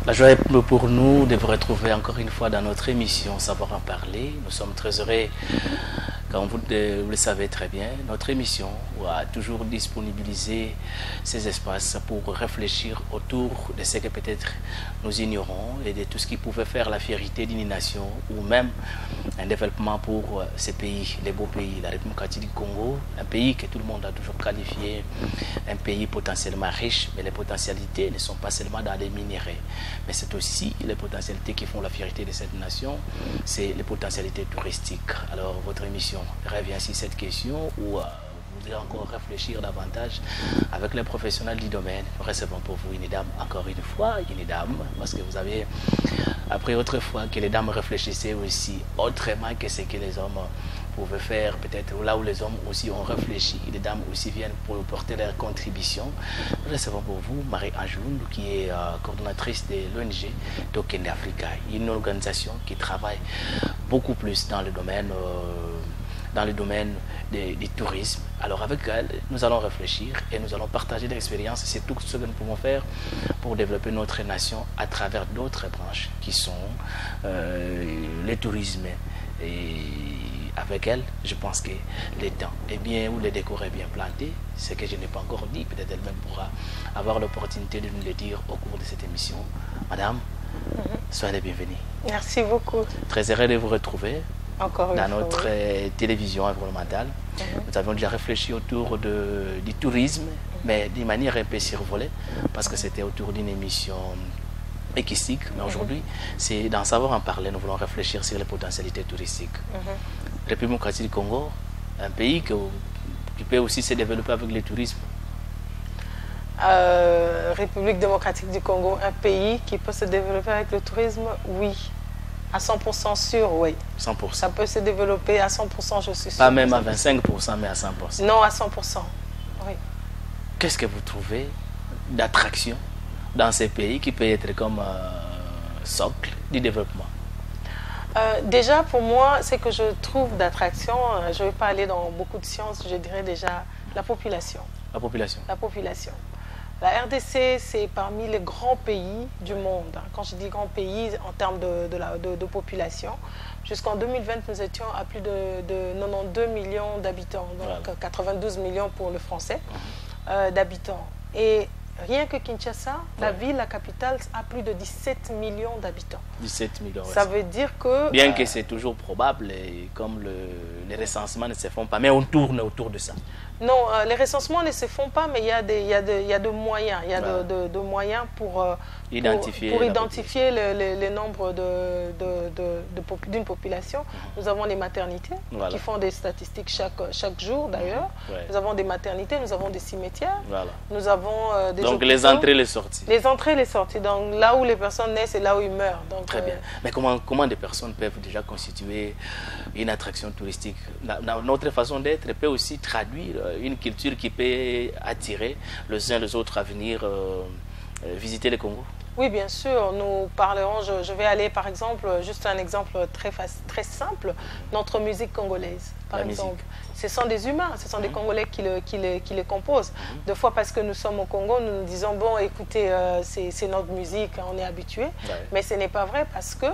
La joie est pour nous de vous retrouver encore une fois dans notre émission Savoir en parler. Nous sommes très heureux, comme vous le savez très bien, notre émission a toujours disponibilisé ces espaces pour réfléchir autour de ce que peut-être nous ignorons et de tout ce qui pouvait faire la fierté d'une nation ou même un développement pour ces pays, les beaux pays, la République démocratique du Congo, un pays que tout le monde a toujours qualifié un pays potentiellement riche, mais les potentialités ne sont pas seulement dans les minéraux, mais c'est aussi les potentialités qui font la fierté de cette nation, c'est les potentialités touristiques. Alors votre émission revient sur cette question où vous voudrez encore réfléchir davantage avec les professionnels du domaine. Nous recevons pour vous une dame, encore une fois, une dame, parce que vous avez appris autrefois que les dames réfléchissaient aussi autrement que ce que les hommes pouvaient faire, peut-être là où les hommes aussi ont réfléchi, les dames aussi viennent pour porter leur contribution. Nous recevons pour vous Marie Anjoun, qui est coordonnatrice de l'ONG Token Africa, une organisation qui travaille beaucoup plus dans le domaine du tourisme. Alors avec elle, nous allons réfléchir et nous allons partager l'expérience, c'est tout ce que nous pouvons faire pour développer notre nation à travers d'autres branches qui sont le tourisme. Et avec elle, je pense que le temps est bien, ou le décor est bien planté, ce que je n'ai pas encore dit, peut-être elle-même pourra avoir l'opportunité de nous le dire au cours de cette émission. Madame, soyez la bienvenue. Merci beaucoup. Très heureux de vous retrouver. Encore dans notre télévision environnementale. Nous avons déjà réfléchi autour du tourisme, mais d'une manière un peu survolée, parce que c'était autour d'une émission équistique. Mais aujourd'hui, c'est dans Savoir en parler, nous voulons réfléchir sur les potentialités touristiques. République démocratique du Congo, un pays qui peut aussi se développer avec le tourisme. République démocratique du Congo, un pays qui peut se développer avec le tourisme, oui. À 100% sûr, oui. 100%. Ça peut se développer à 100%, je suis sûre. Pas même à 25%, mais à 100%. Non, à 100%, oui. Qu'est-ce que vous trouvez d'attraction dans ces pays qui peut être comme socle du développement? Déjà, pour moi, ce que je trouve d'attraction, je ne vais pas aller dans beaucoup de sciences, je dirais déjà la population. La population. La population. La RDC, c'est parmi les grands pays du monde. Quand je dis grands pays, en termes de population, jusqu'en 2020, nous étions à plus de 92 millions d'habitants, donc voilà. 92 millions pour le français d'habitants. Et rien que Kinshasa, la ville, la capitale, a plus de 17 millions d'habitants. 17 millions, ça veut dire que... Bien que c'est toujours probable, et comme les recensements ne se font pas, mais on tourne autour de ça. Non, les recensements ne se font pas, mais il y a de moyens. Il y a de moyens pour identifier le nombre d'une population. Nous avons des maternités qui font des statistiques chaque jour d'ailleurs. Nous avons des maternités, nous avons des cimetières. Nous avons des donc les entrées et les sorties. Les entrées et les sorties. Donc là où les personnes naissent, c'est là où ils meurent. Donc, très bien. Mais comment des personnes peuvent déjà constituer une attraction touristique? Notre façon d'être peut aussi traduire une culture qui peut attirer les uns les autres à venir visiter le Congo? Oui, bien sûr. Nous parlerons, je vais aller par exemple, juste un exemple très simple, notre musique congolaise, par exemple. Ce sont des humains, ce sont des Congolais qui les composent. Deux fois parce que nous sommes au Congo, nous nous disons, bon, écoutez, c'est notre musique, on est habitué. Mais ce n'est pas vrai parce que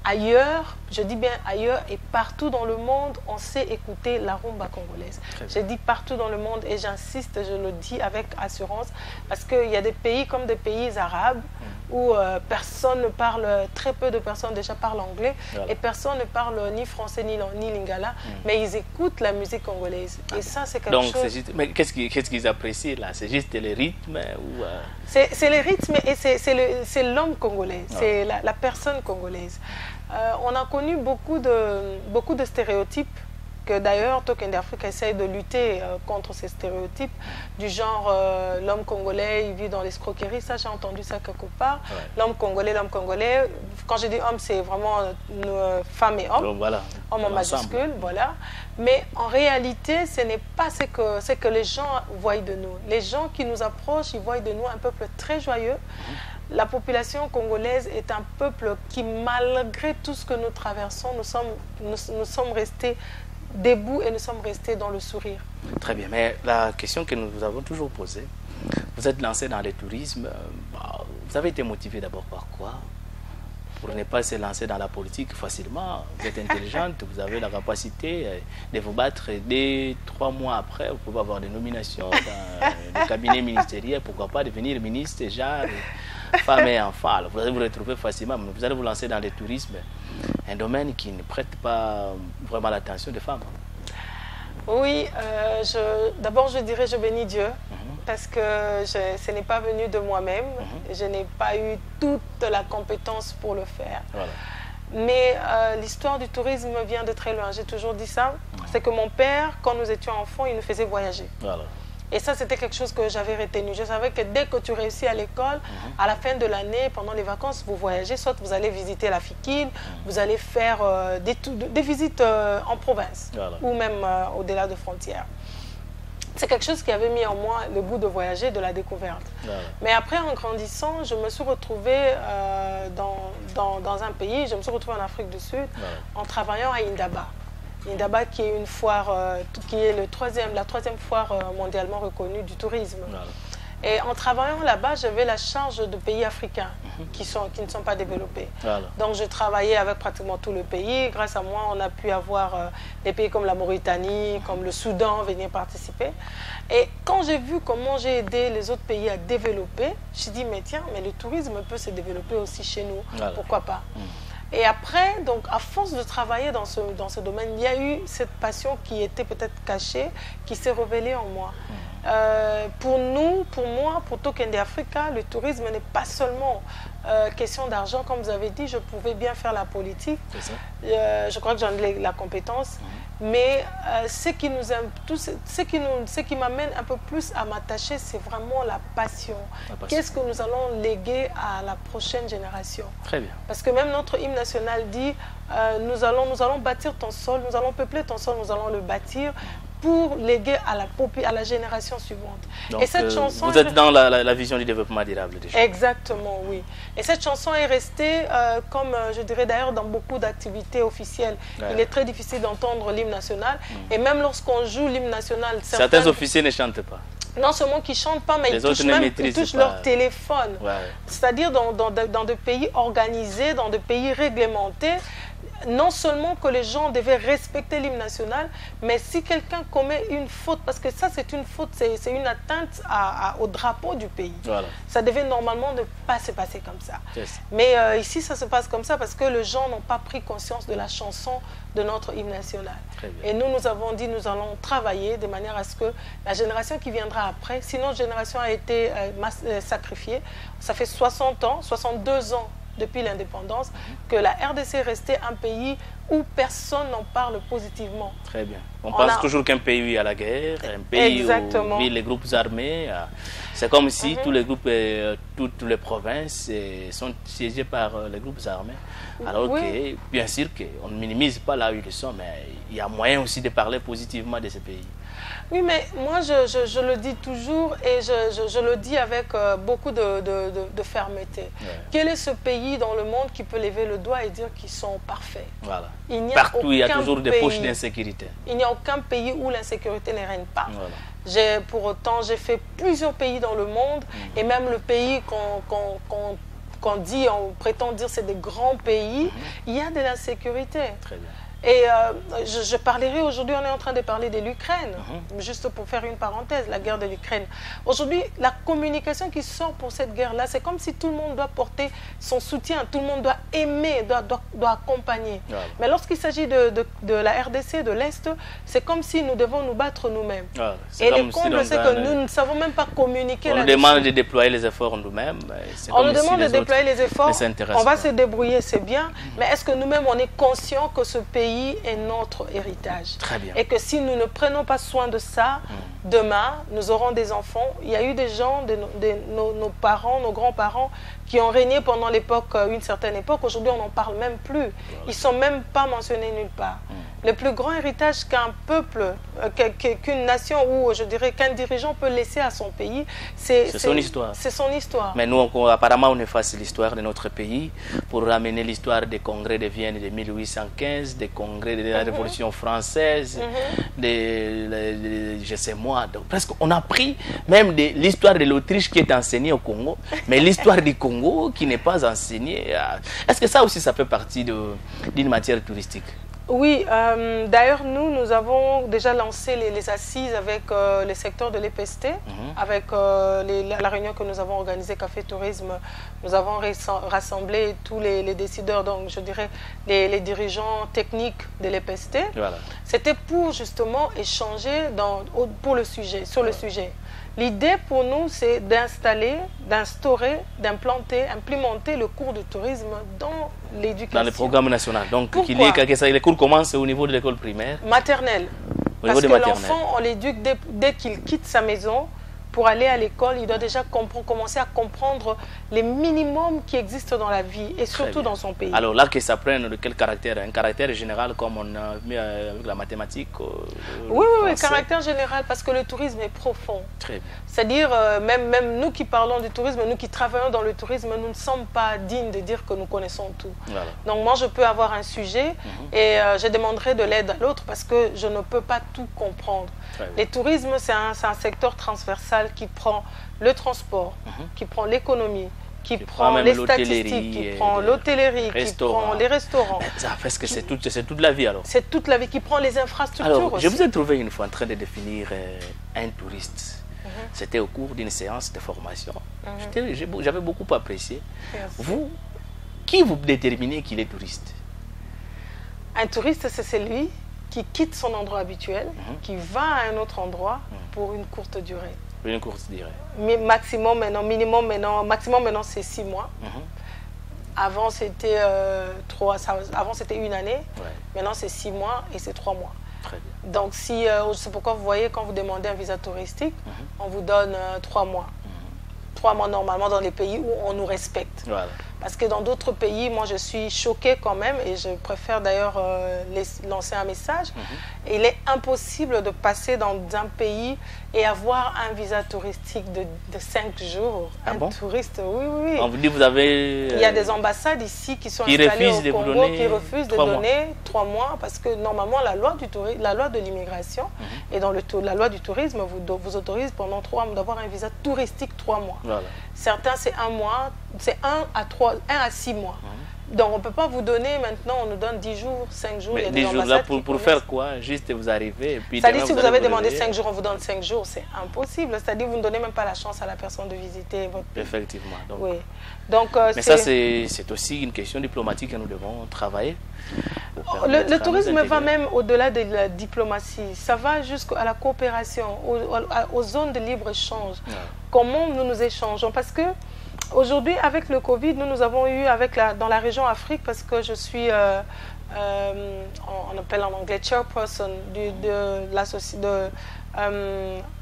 ailleurs, je dis bien ailleurs et partout dans le monde, on sait écouter la rumba congolaise. Je dis partout dans le monde et j'insiste, je le dis avec assurance, parce qu'il y a des pays comme des pays arabes où personne ne parle, très peu de personnes déjà parlent anglais et personne ne parle ni français ni lingala, mais ils écoutent la musique congolaise. Et ça, c'est quelque chose... Juste, mais qu'est-ce qu'ils apprécient là? C'est juste le rythme ou C'est le rythme et c'est l'homme congolais, c'est la personne congolaise. On a connu beaucoup de stéréotypes que d'ailleurs Token Africa essaye de lutter contre ces stéréotypes du genre l'homme congolais il vit dans l'escroquerie, ça j'ai entendu ça quelque part. L'homme congolais, quand je dis homme c'est vraiment femme et homme, homme en majuscule, voilà. Mais en réalité ce n'est pas ce que les gens voient de nous. Les gens qui nous approchent, ils voient de nous un peuple très joyeux. La population congolaise est un peuple qui, malgré tout ce que nous traversons, nous sommes restés debout et nous sommes restés dans le sourire. Très bien, mais la question que nous vous avons toujours posée, vous êtes lancé dans le tourisme, Vous avez été motivé d'abord par quoi? Pour ne pas se lancer dans la politique facilement. Vous êtes intelligente, vous avez la capacité de vous battre. Et 2-3 mois après, vous pouvez avoir des nominations dans le cabinet ministériel. Pourquoi pas devenir ministre, genre, femme et enfant. Vous allez vous retrouver facilement. Mais vous allez vous lancer dans le tourisme, un domaine qui ne prête pas vraiment l'attention des femmes. Oui, d'abord je dirais je bénis Dieu. Parce que ce n'est pas venu de moi-même, je n'ai pas eu toute la compétence pour le faire. Voilà. Mais l'histoire du tourisme vient de très loin, j'ai toujours dit ça. C'est que mon père, quand nous étions enfants, il nous faisait voyager. Voilà. Et ça, c'était quelque chose que j'avais retenu. Je savais que dès que tu réussis à l'école, à la fin de l'année, pendant les vacances, vous voyagez, soit vous allez visiter la Fikine, vous allez faire des visites en province, voilà, ou même au-delà de frontières. C'est quelque chose qui avait mis en moi le goût de voyager, de la découverte. Voilà. Mais après, en grandissant, je me suis retrouvée dans un pays, je me suis retrouvée en Afrique du Sud, voilà, en travaillant à Indaba. Indaba qui est une foire, qui est la troisième foire mondialement reconnue du tourisme. Voilà. Et en travaillant là-bas, j'avais la charge de pays africains qui ne sont pas développés. Voilà. Donc je travaillais avec pratiquement tout le pays. Grâce à moi, on a pu avoir des pays comme la Mauritanie, comme le Soudan venir participer. Et quand j'ai vu comment j'ai aidé les autres pays à développer, je me suis dit, mais tiens, mais le tourisme peut se développer aussi chez nous. Voilà. Pourquoi pas? Et après, donc, à force de travailler dans ce domaine, il y a eu cette passion qui était peut-être cachée, qui s'est révélée en moi. Pour nous, pour moi, pour Tokende Africa, le tourisme n'est pas seulement question d'argent. Comme vous avez dit, je pouvais bien faire la politique. Je crois que j'en ai la compétence. Mais ce qui m'amène un peu plus à m'attacher, c'est vraiment la passion. Qu'est-ce que nous allons léguer à la prochaine génération? Très bien. Parce que même notre hymne national dit nous allons bâtir ton sol, nous allons peupler ton sol, nous allons le bâtir pour léguer à la génération suivante. Donc, et cette chanson, vous êtes dans la vision du développement durable déjà. Exactement, oui. Et cette chanson est restée, comme je dirais d'ailleurs dans beaucoup d'activités officielles. Ouais. Il est très difficile d'entendre l'hymne national. Et même lorsqu'on joue l'hymne national... Certains officiers ne chantent pas. Non seulement qu'ils ne chantent pas, mais ils touchent leur téléphone. Ouais. C'est-à-dire dans des pays organisés, dans des pays réglementés, non seulement que les gens devaient respecter l'hymne national, mais si quelqu'un commet une faute, parce que ça c'est une faute, c'est une atteinte au drapeau du pays. Voilà. Ça devait normalement ne pas se passer comme ça. Yes. Mais ici ça se passe comme ça parce que les gens n'ont pas pris conscience de la chanson de notre hymne national. Et nous avons dit nous allons travailler de manière à ce que la génération qui viendra après, si notre génération a été sacrifiée, ça fait 60 ans, 62 ans depuis l'indépendance, que la RDC est restée un pays où personne n'en parle positivement. Très bien. On pense toujours qu'un pays où il y a la guerre, un pays où vivent les groupes armés. C'est comme si tous les groupes, toutes les provinces sont siégées par les groupes armés. Alors que, bien sûr qu'on ne minimise pas là où ils sont, mais il y a moyen aussi de parler positivement de ces pays. Oui, mais moi, je le dis toujours et je le dis avec beaucoup de fermeté. Ouais. Quel est ce pays dans le monde qui peut lever le doigt et dire qu'ils sont parfaits? Voilà. Partout, il y a toujours des poches d'insécurité. Il n'y a aucun pays où l'insécurité ne règne pas. Voilà. Pour autant, j'ai fait plusieurs pays dans le monde et même le pays on prétend dire c'est des grands pays, il y a de l'insécurité. Très bien. Et je parlerai aujourd'hui, on est en train de parler de l'Ukraine, juste pour faire une parenthèse, la guerre de l'Ukraine. Aujourd'hui, la communication qui sort pour cette guerre-là, c'est comme si tout le monde doit porter son soutien, tout le monde doit aimer, doit accompagner. Voilà. Mais lorsqu'il s'agit de la RDC, de l'Est, c'est comme si nous devons nous battre nous-mêmes. Voilà. Et le comble, c'est que nous ne savons même pas communiquer. On nous demande de déployer les efforts nous-mêmes. On nous demande de déployer les efforts, on va se débrouiller, c'est bien, mais est-ce que nous-mêmes, on est conscient que ce pays est notre héritage. Très bien. Et que si nous ne prenons pas soin de ça, demain, nous aurons des enfants. Il y a eu des gens, nos parents, nos grands-parents, qui ont régné pendant une certaine époque. Aujourd'hui, on n'en parle même plus. Ils ne sont même pas mentionnés nulle part. Le plus grand héritage qu'un peuple, qu'une nation ou je dirais qu'un dirigeant peut laisser à son pays, c'est son histoire. C'est son histoire. Mais nous, apparemment, on efface l'histoire de notre pays pour ramener l'histoire des congrès de Vienne de 1815, des congrès de la Révolution française, je sais moi, mois. Donc, presque, on a pris même l'histoire de l'Autriche qui est enseignée au Congo, mais l'histoire du Congo qui n'est pas enseignée. Est-ce que ça aussi, ça fait partie d'une matière touristique? Oui, d'ailleurs, nous avons déjà lancé les assises avec les secteurs de l'EPST, avec la réunion que nous avons organisée, Café Tourisme. Nous avons rassemblé tous les décideurs, donc je dirais les dirigeants techniques de l'EPST. Voilà. C'était pour justement échanger sur le sujet. L'idée pour nous, c'est d'instaurer, implémenter le cours de tourisme dans l'éducation. Dans le programme national. Donc, les cours commencent au niveau de l'école primaire. Maternelle. Parce que l'enfant, on l'éduque dès qu'il quitte sa maison. Pour aller à l'école, il doit déjà commencer à comprendre les minimums qui existent dans la vie et surtout dans son pays. Alors là, que ça prenne de quel caractère? Un caractère général comme on a mis avec la mathématique? Oui, caractère général parce que le tourisme est profond. Très bien. C'est-à-dire, même nous qui parlons du tourisme, nous qui travaillons dans le tourisme, nous ne sommes pas dignes de dire que nous connaissons tout. Voilà. Donc moi, je peux avoir un sujet et je demanderai de l'aide à l'autre parce que je ne peux pas tout comprendre. Le tourisme, c'est un secteur transversal qui prend le transport, qui prend l'économie, qui prend les statistiques, qui prend l'hôtellerie, qui prend les restaurants. Parce que c'est toute la vie alors. C'est toute la vie qui prend les infrastructures alors, aussi. Je vous ai trouvé une fois en train de définir un touriste. C'était au cours d'une séance de formation. J'avais beaucoup apprécié. Vous, qui vous déterminez qu'il est touriste? Un touriste, c'est celui qui quitte son endroit habituel, qui va à un autre endroit pour une courte durée. Une courte durée. Maximum maintenant c'est 6 mois. Avant c'était c'était 1 année. Maintenant c'est 6 mois et c'est 3 mois. Très bien. Donc c'est pourquoi vous voyez quand vous demandez un visa touristique, on vous donne 3 mois. 3 mois normalement dans les pays où on nous respecte. Voilà. Parce que dans d'autres pays, moi je suis choquée quand même et je préfère d'ailleurs lancer un message. Il est impossible de passer dans un pays et avoir un visa touristique de 5 jours. Touriste, oui. On vous dit vous avez... Il y a des ambassades ici qui sont installées au Congo qui refusent de donner 3 mois parce que normalement la loi de l'immigration et dans la loi du tourisme vous autorise pendant 3 mois d'avoir un visa touristique 3 mois. Voilà. Certains c'est 1 mois, c'est 1 à 6 mois. Donc on ne peut pas vous donner maintenant, on nous donne 10 jours, 5 jours. Mais 10 jours là pour faire quoi? Juste vous arrivez et puis... C'est-à-dire si vous avez demandé 5 jours, on vous donne 5 jours, c'est impossible. C'est-à-dire vous ne donnez même pas la chance à la personne de visiter votre pays. Effectivement. Donc, oui. Donc, mais ça c'est aussi une question diplomatique que nous devons travailler. Le tourisme va même au-delà de la diplomatie. Ça va jusqu'à la coopération, aux zones de libre-échange. Comment nous nous échangeons? Parce que aujourd'hui, avec le Covid, nous avons eu dans la région Afrique, parce que je suis, on appelle en anglais chairperson de l'association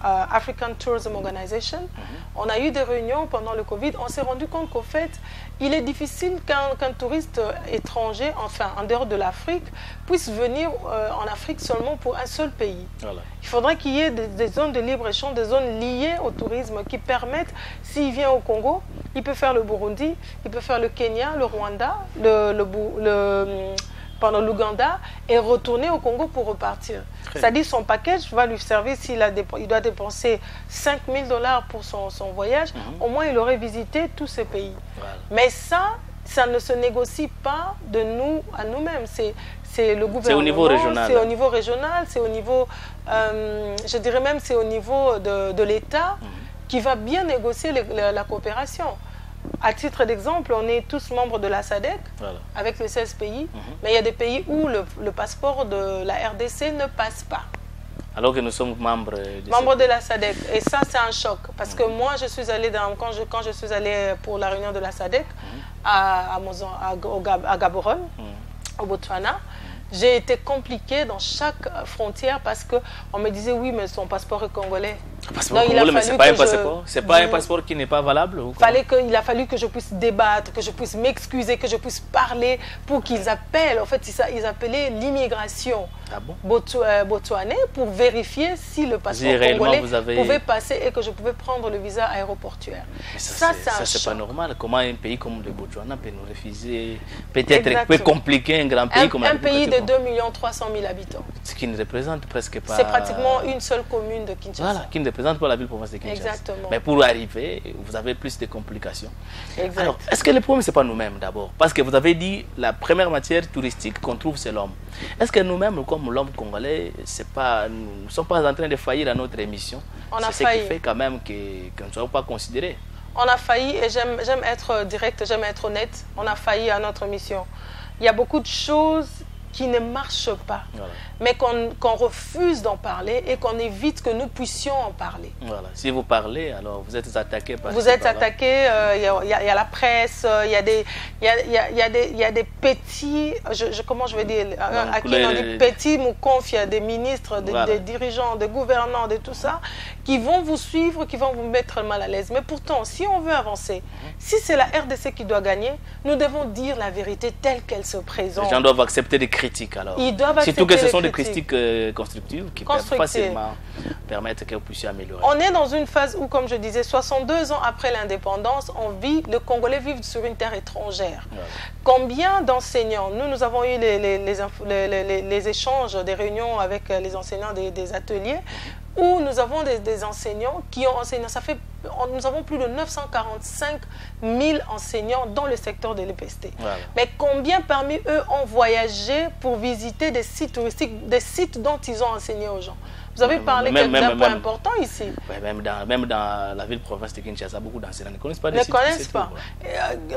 African Tourism Organization. On a eu des réunions pendant le Covid. On s'est rendu compte qu'au fait, il est difficile qu'un touriste étranger, enfin en dehors de l'Afrique, puisse venir en Afrique seulement pour un seul pays. Voilà. Il faudrait qu'il y ait des zones de libre-échange, des zones liées au tourisme qui permettent, s'il vient au Congo, il peut faire le Burundi, il peut faire le Kenya, le Rwanda, l'Ouganda et retourner au Congo pour repartir. C'est-à-dire son package va lui servir s'il doit dépenser 5 000 $ pour son voyage, au moins il aurait visité tous ces pays. Voilà. Mais ça ne se négocie pas de nous à nous-mêmes. C'est le gouvernement. C'est au niveau régional. C'est au niveau régional, c'est au niveau, je dirais même c'est au niveau de l'État qui va bien négocier la coopération. À titre d'exemple, on est tous membres de la SADC, avec les 16 pays, mais il y a des pays où le passeport de la RDC ne passe pas. Alors que nous sommes membres de la SADC. Et ça, c'est un choc. Parce que moi, je suis allée quand je suis allée pour la réunion de la SADC à Gaborone, au Botswana, j'ai été compliquée dans chaque frontière parce qu'on me disait oui, mais son passeport est congolais. Passeport congolais, mais c'est pas un passeport. C'est pas un passeport qui n'est pas valable. Il a fallu que je puisse débattre, que je puisse m'excuser, que je puisse parler pour qu'ils appellent. En fait, ils appelaient l'immigration botswanais pour vérifier si le passeport congolais pouvait passer et que je pouvais prendre le visa aéroportuaire. Ça c'est pas normal. Comment un pays comme le Botswana peut nous refuser? Peut-être peut compliquer un grand pays comme la République. Un pays de 2 300 000 habitants. Ce qui ne représente presque pas... C'est pratiquement une seule commune de Kinshasa. Voilà, qui ne représente pas la ville-province de Kinshasa. Exactement. Mais pour arriver, vous avez plus de complications. Exact. Alors, est-ce que le problème, ce n'est pas nous-mêmes d'abord? Parce que vous avez dit, la première matière touristique qu'on trouve, c'est l'homme. Est-ce que nous-mêmes, comme l'homme congolais, nous ne sommes pas en train de faillir à notre émission? C'est ce qui fait quand même que nous ne sommes pas considérés. On a failli, et j'aime être direct, j'aime être honnête, on a failli à notre mission. Il y a beaucoup de choses qui ne marchent pas, voilà, mais qu'on refuse d'en parler et qu'on évite que nous puissions en parler. Voilà. Si vous parlez, alors vous êtes attaqué par... Vous êtes attaqué, il y a la presse, il y a des petits, comment je vais dire, à qui on dit petits, il y a des ministres, des dirigeants, des gouvernants, de tout ça, qui vont vous suivre, qui vont vous mettre mal à l'aise. Mais pourtant, si on veut avancer, si c'est la RDC qui doit gagner, nous devons dire la vérité telle qu'elle se présente. Les gens doivent accepter des critiques alors. Ils doivent accepter surtout que ce sont des critiques constructives qui peuvent facilement permettre que vous puissiez améliorer. On est dans une phase où, comme je disais, 62 ans après l'indépendance, le Congolais vit sur une terre étrangère. Voilà. Combien d'enseignants, nous avons eu les échanges, des réunions avec les enseignants des ateliers, où nous avons des enseignants qui ont enseigné. Nous avons plus de 945 000 enseignants dans le secteur de l'EPST. Voilà. Mais combien parmi eux ont voyagé pour visiter des sites touristiques, des sites dont ils ont enseigné aux gens? Vous avez parlé d'un point important ici. Ouais, même dans la ville-province de Kinshasa, beaucoup d'enseignants ne connaissent pas des sites. Ne connaissent pas.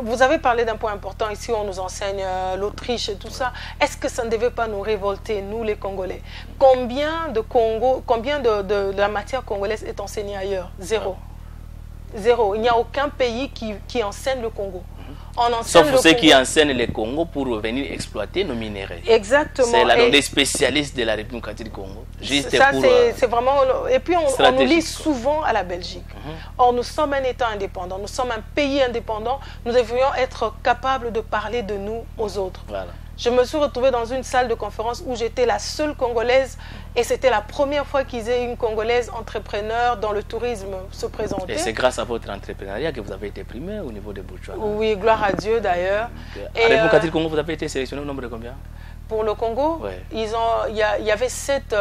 Vous avez parlé d'un point important ici, on nous enseigne l'Autriche et tout ça. Est-ce que ça ne devait pas nous révolter, nous les Congolais? Combien de la matière congolaise est enseignée ailleurs? Zéro. Zéro. Il n'y a aucun pays qui enseigne le Congo. Sauf ceux qui enseignent le Congo pour venir exploiter nos minéraux. Exactement. C'est des spécialistes de la République du Congo. Juste ça, c'est vraiment... Et puis, on nous lit souvent à la Belgique. Or, nous sommes un État indépendant. Nous sommes un pays indépendant. Nous devrions être capables de parler de nous aux autres. Voilà. Je me suis retrouvée dans une salle de conférence où j'étais la seule Congolaise et c'était la première fois qu'ils aient une Congolaise entrepreneur dans le tourisme se présenter. Et c'est grâce à votre entrepreneuriat que vous avez été primé au niveau de Botswana. Oui, gloire à Dieu d'ailleurs. À République du Congo, vous avez été sélectionné au nombre de combien? Pour le Congo, ouais. Il y avait 7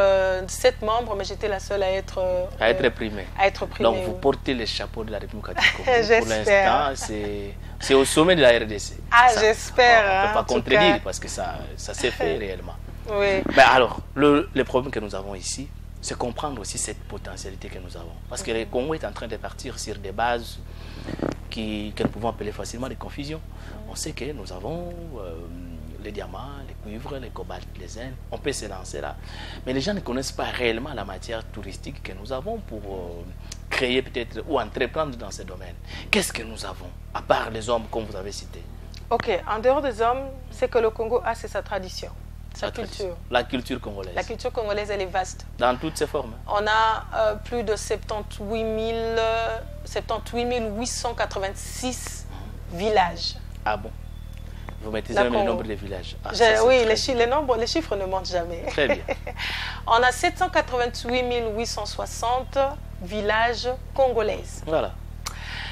membres, mais j'étais la seule à être primée. Donc vous portez le chapeau de la République du Congo. Pour l'instant, c'est au sommet de la RDC. Ah, j'espère. On ne peut pas contredire parce que ça s'est fait réellement. Oui. Mais alors, le problème que nous avons ici, c'est comprendre aussi cette potentialité que nous avons. Parce que le Congo est en train de partir sur des bases que nous pouvons appeler facilement des confusions. On sait que nous avons les diamants, les cuivres, les cobaltes, les zincs. On peut se lancer là. Mais les gens ne connaissent pas réellement la matière touristique que nous avons pour créer peut-être ou entreprendre dans ce domaine. Qu'est-ce que nous avons, à part les hommes comme vous avez cité? Ok, en dehors des hommes, c'est que le Congo a, c'est sa tradition. Sa culture. La culture congolaise. La culture congolaise, elle est vaste. Dans toutes ses formes. On a plus de 78 886 villages. Ah bon? Vous mettez même le nombre de villages. Ah, oui, les chiffres ne mentent jamais. Très bien. On a 788 860 villages congolais. Voilà.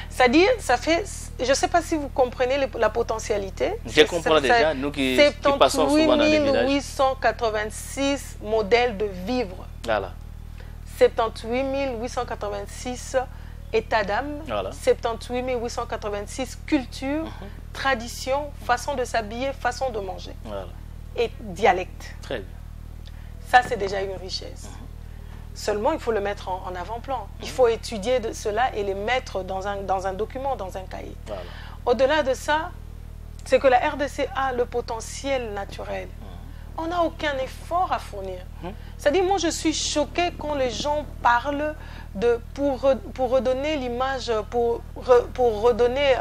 C'est-à-dire, ça fait... Je ne sais pas si vous comprenez la potentialité. Je comprends déjà, nous qui passons souvent dans les villages. 886 modèles de vivre. Voilà. 78 886 états d'âme. Voilà. 78 886 cultures, traditions, façon de s'habiller, façon de manger. Voilà. Et dialecte. Très bien. Ça, c'est déjà une richesse. Seulement, il faut le mettre en avant-plan. Il faut étudier cela et les mettre dans un document, dans un cahier. Voilà. Au-delà de ça, c'est que la RDC a le potentiel naturel. On n'a aucun effort à fournir. C'est-à-dire, moi, je suis choquée quand les gens parlent pour redonner l'image, pour redonner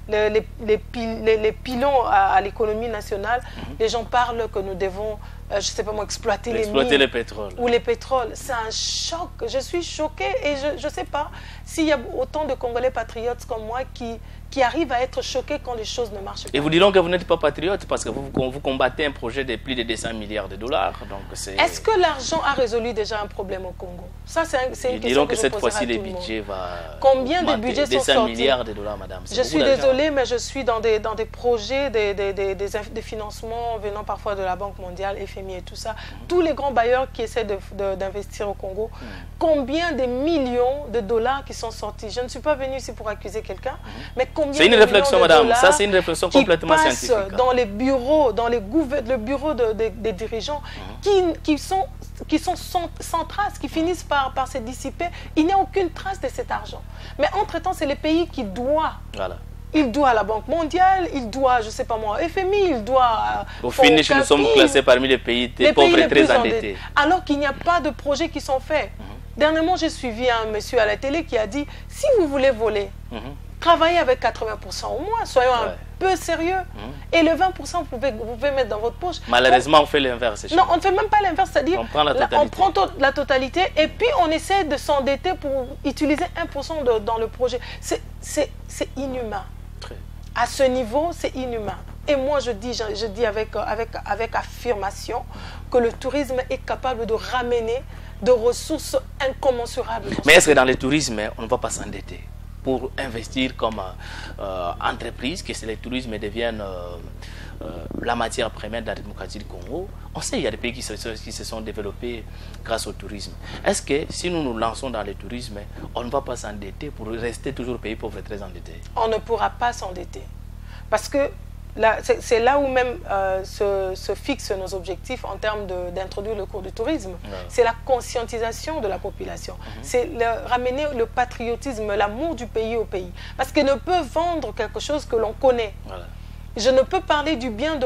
les pilons à l'économie nationale. Les gens parlent que nous devons je ne sais pas moi, exploiter les Exploiter mines le pétrole. ou les pétroles. C'est un choc. Je suis choquée et je ne sais pas s'il y a autant de Congolais patriotes comme moi qui arrivent à être choqués quand les choses ne marchent pas. Et vous direz que vous n'êtes pas patriote parce que vous combattez un projet de plus de 200 milliards de dollars. Est-ce que l'argent a résolu déjà un problème au Congo? Ça, c'est une question que je cette fois-ci, le tout le monde. budget va Combien de budgets sont sortis? 200 milliards de dollars, madame. Je suis désolée, mais je suis dans des projets, des financements venant parfois de la Banque mondiale, FMI et tout ça. Tous les grands bailleurs qui essaient d'investir au Congo, combien de millions de dollars qui sont sortis? Je ne suis pas venue ici pour accuser quelqu'un, mais combien c'est une réflexion, madame. Ça, c'est une réflexion complètement scientifique. Dans les bureaux, le bureau des dirigeants, qui sont sans trace, qui finissent par se dissiper. Il n'y a aucune trace de cet argent. Mais entre-temps, c'est les pays qui doivent. Voilà. Il doit à la Banque mondiale, il doit, je ne sais pas moi, au FMI, il doit... Au finish, nous sommes classés parmi les pays pauvres et très endettés. Alors qu'il n'y a pas de projets qui sont faits. Dernièrement, j'ai suivi un monsieur à la télé qui a dit, si vous voulez voler, travaillez avec 80% au moins, soyons un peu sérieux. Et le 20%, vous pouvez mettre dans votre poche. Malheureusement, on fait l'inverse. Non, on ne fait même pas l'inverse, c'est-à-dire on prend la totalité et puis on essaie de s'endetter pour utiliser 1% dans le projet. C'est inhumain. À ce niveau, c'est inhumain. Et moi, je dis avec affirmation que le tourisme est capable de ramener de ressources incommensurables. Mais est-ce que dans le tourisme, on ne va pas s'endetter pour investir comme entreprise, que le tourisme devienne la matière première de la démocratie du Congo? On sait qu'il y a des pays qui se sont développés grâce au tourisme. Est-ce que si nous nous lançons dans le tourisme, on ne va pas s'endetter pour rester toujours pays pauvre et très endetté? On ne pourra pas s'endetter. Parce que c'est là où même se fixent nos objectifs en termes d'introduire le cours du tourisme. C'est la conscientisation de la population. C'est ramener le patriotisme, l'amour du pays au pays. Parce qu'ils ne peuvent vendre quelque chose que l'on connaît. Voilà. Je ne peux parler du bien de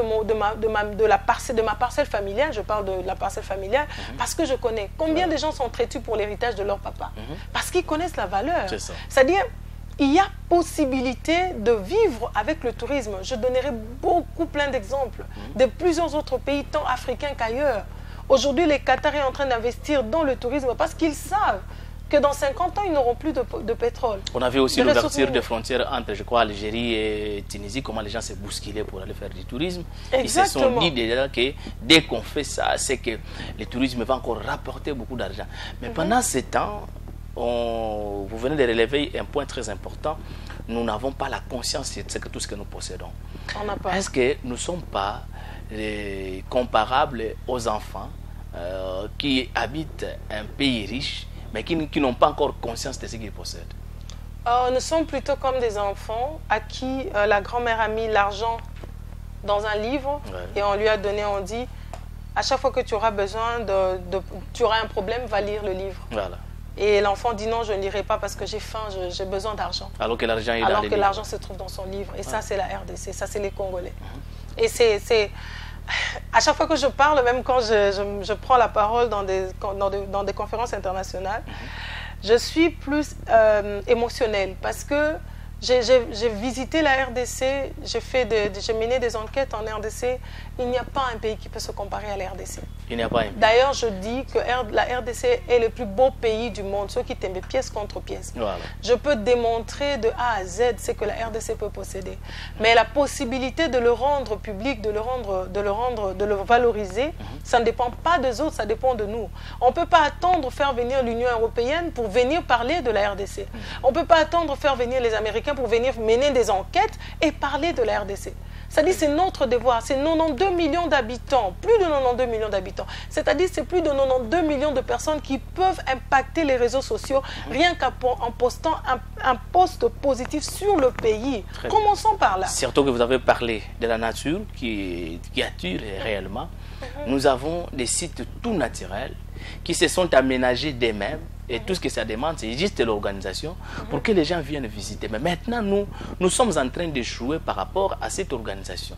ma parcelle familiale, je parle de la parcelle familiale, parce que je connais. Combien de gens sont traités pour l'héritage de leur papa? Parce qu'ils connaissent la valeur. C'est-à-dire, il y a possibilité de vivre avec le tourisme. Je donnerai plein d'exemples de plusieurs autres pays, tant africains qu'ailleurs. Aujourd'hui, les Qataris sont en train d'investir dans le tourisme parce qu'ils savent que dans 50 ans, ils n'auront plus de pétrole. On avait aussi l'ouverture des frontières entre, je crois, Algérie et Tunisie, comment les gens se bousculaient pour aller faire du tourisme. Exactement. Ils se sont dit déjà que dès qu'on fait ça, c'est que le tourisme va encore rapporter beaucoup d'argent. Mais pendant ce temps, vous venez de relever un point très important. Nous n'avons pas la conscience de tout ce que nous possédons. Est-ce que nous ne sommes pas comparables aux enfants qui habitent un pays riche, mais qui n'ont pas encore conscience de ce qu'ils possèdent? Nous sommes plutôt comme des enfants à qui la grand-mère a mis l'argent dans un livre et on lui a donné, on dit, à chaque fois que tu auras besoin, tu auras un problème, va lire le livre. Voilà. Et l'enfant dit non, je ne lirai pas parce que j'ai faim, j'ai besoin d'argent. Alors que l'argent est dans les livres. Alors que l'argent se trouve dans son livre. Et ça, c'est la RDC, ça, c'est les Congolais. Et c'est... À chaque fois que je parle, même quand je prends la parole dans des conférences internationales, je suis plus émotionnelle parce que j'ai visité la RDC, j'ai mené des enquêtes en RDC. Il n'y a pas un pays qui peut se comparer à la RDC. Il n'y a pas un pays. D'ailleurs, je dis que la RDC est le plus beau pays du monde, ceux qui t'aiment pièce contre pièce. Voilà. Je peux démontrer de A à Z ce que la RDC peut posséder. Mais la possibilité de le rendre public, de le valoriser, ça ne dépend pas des autres, ça dépend de nous. On ne peut pas attendre faire venir l'Union européenne pour venir parler de la RDC. On ne peut pas attendre faire venir les Américains pour venir mener des enquêtes et parler de la RDC. C'est-à-dire c'est notre devoir, c'est 92 millions d'habitants, plus de 92 millions d'habitants. C'est-à-dire c'est plus de 92 millions de personnes qui peuvent impacter les réseaux sociaux rien qu'en postant un post positif sur le pays. Commençons par là. Surtout que vous avez parlé de la nature qui attire réellement. Nous avons des sites tout naturels qui se sont aménagés d'eux-mêmes. Et tout ce que ça demande, c'est juste l'organisation pour que les gens viennent visiter. Mais maintenant, nous sommes en train d'échouer par rapport à cette organisation.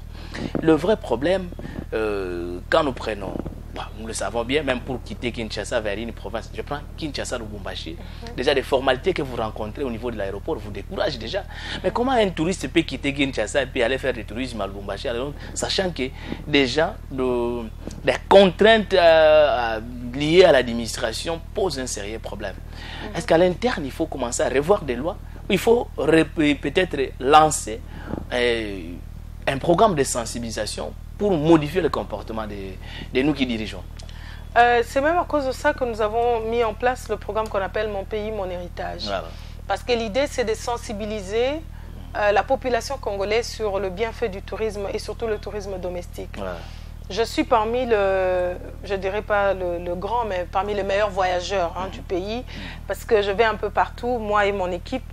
Le vrai problème, quand nous prenons bah, nous le savons bien, même pour quitter Kinshasa vers une province, je prends Kinshasa ou Lubumbashi, déjà des formalités que vous rencontrez au niveau de l'aéroport vous découragent déjà. Mais comment un touriste peut quitter Kinshasa et puis aller faire du tourisme à Lubumbashi, alors, sachant que déjà des contraintes liées à l'administration posent un sérieux problème. Est-ce qu'à l'interne, il faut commencer à revoir des lois? Il faut peut-être lancer un programme de sensibilisation pour modifier le comportement de nous qui dirigeons. C'est même à cause de ça que nous avons mis en place le programme qu'on appelle Mon pays, mon héritage. Voilà. Parce que l'idée, c'est de sensibiliser la population congolaise sur le bienfait du tourisme et surtout le tourisme domestique. Voilà. Je suis parmi je dirais pas le grand, mais parmi les meilleurs voyageurs du pays, parce que je vais un peu partout, moi et mon équipe.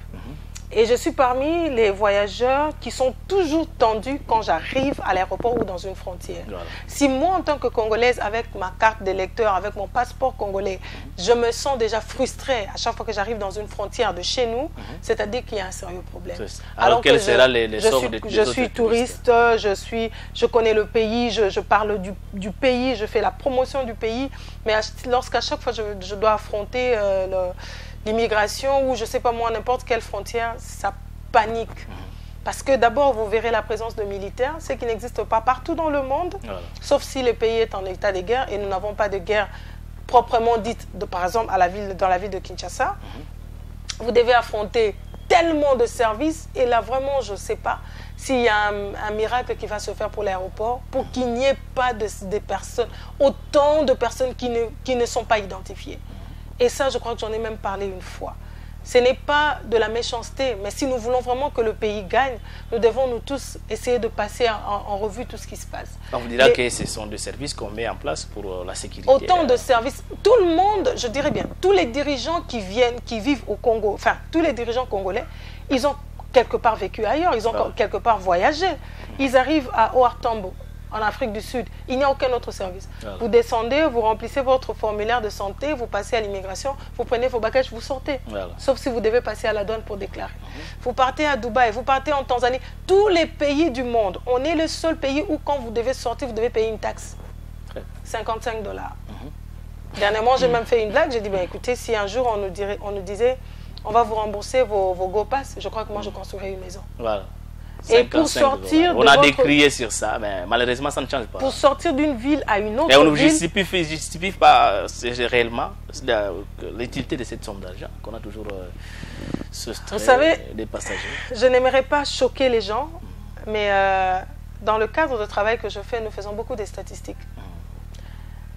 Et je suis parmi les voyageurs qui sont toujours tendus quand j'arrive à l'aéroport ou dans une frontière. Voilà. Si moi, en tant que Congolaise, avec ma carte d'électeur, avec mon passeport congolais, je me sens déjà frustrée à chaque fois que j'arrive dans une frontière de chez nous, c'est-à-dire qu'il y a un sérieux problème. Alors quel sera les sorts je suis touriste, je connais le pays, je parle du pays, je fais la promotion du pays, mais lorsqu'à chaque fois je dois affronter l'immigration ou je ne sais pas moi, n'importe quelle frontière, ça panique. Parce que d'abord, vous verrez la présence de militaires, ce qui n'existe pas partout dans le monde, voilà. Sauf si le pays est en état de guerre et nous n'avons pas de guerre proprement dite, par exemple dans la ville de Kinshasa. Vous devez affronter tellement de services et là vraiment, je ne sais pas s'il y a un miracle qui va se faire pour l'aéroport pour qu'il n'y ait pas autant de personnes qui ne sont pas identifiées. Et ça, je crois que j'en ai même parlé une fois. Ce n'est pas de la méchanceté, mais si nous voulons vraiment que le pays gagne, nous devons nous tous essayer de passer en revue tout ce qui se passe. On vous dira que ce sont des services qu'on met en place pour la sécurité. Autant de services. Tout le monde, je dirais bien, tous les dirigeants qui vivent au Congo, enfin, tous les dirigeants congolais, ils ont quelque part vécu ailleurs, ils ont quelque part voyagé. Ils arrivent à Oartambo, en Afrique du Sud, il n'y a aucun autre service. Voilà. Vous descendez, vous remplissez votre formulaire de santé, vous passez à l'immigration, vous prenez vos bagages, vous sortez. Voilà. Sauf si vous devez passer à la douane pour déclarer. Vous partez à Dubaï, vous partez en Tanzanie. Tous les pays du monde, on est le seul pays où quand vous devez sortir, vous devez payer une taxe. 55 $. Dernièrement, j'ai même fait une blague, j'ai dit, ben, écoutez, si un jour on nous disait, on va vous rembourser vos Go Pass, je crois que moi je construirai une maison. Voilà. Et pour sortir on a décrié sur ça, mais malheureusement ça ne change pas. Pour sortir d'une ville à une autre et on ne justifie pas réellement l'utilité de cette somme d'argent qu'on a toujours ce stress. Vous savez, des passagers. Je n'aimerais pas choquer les gens, mais dans le cadre de travail que je fais, nous faisons beaucoup de statistiques.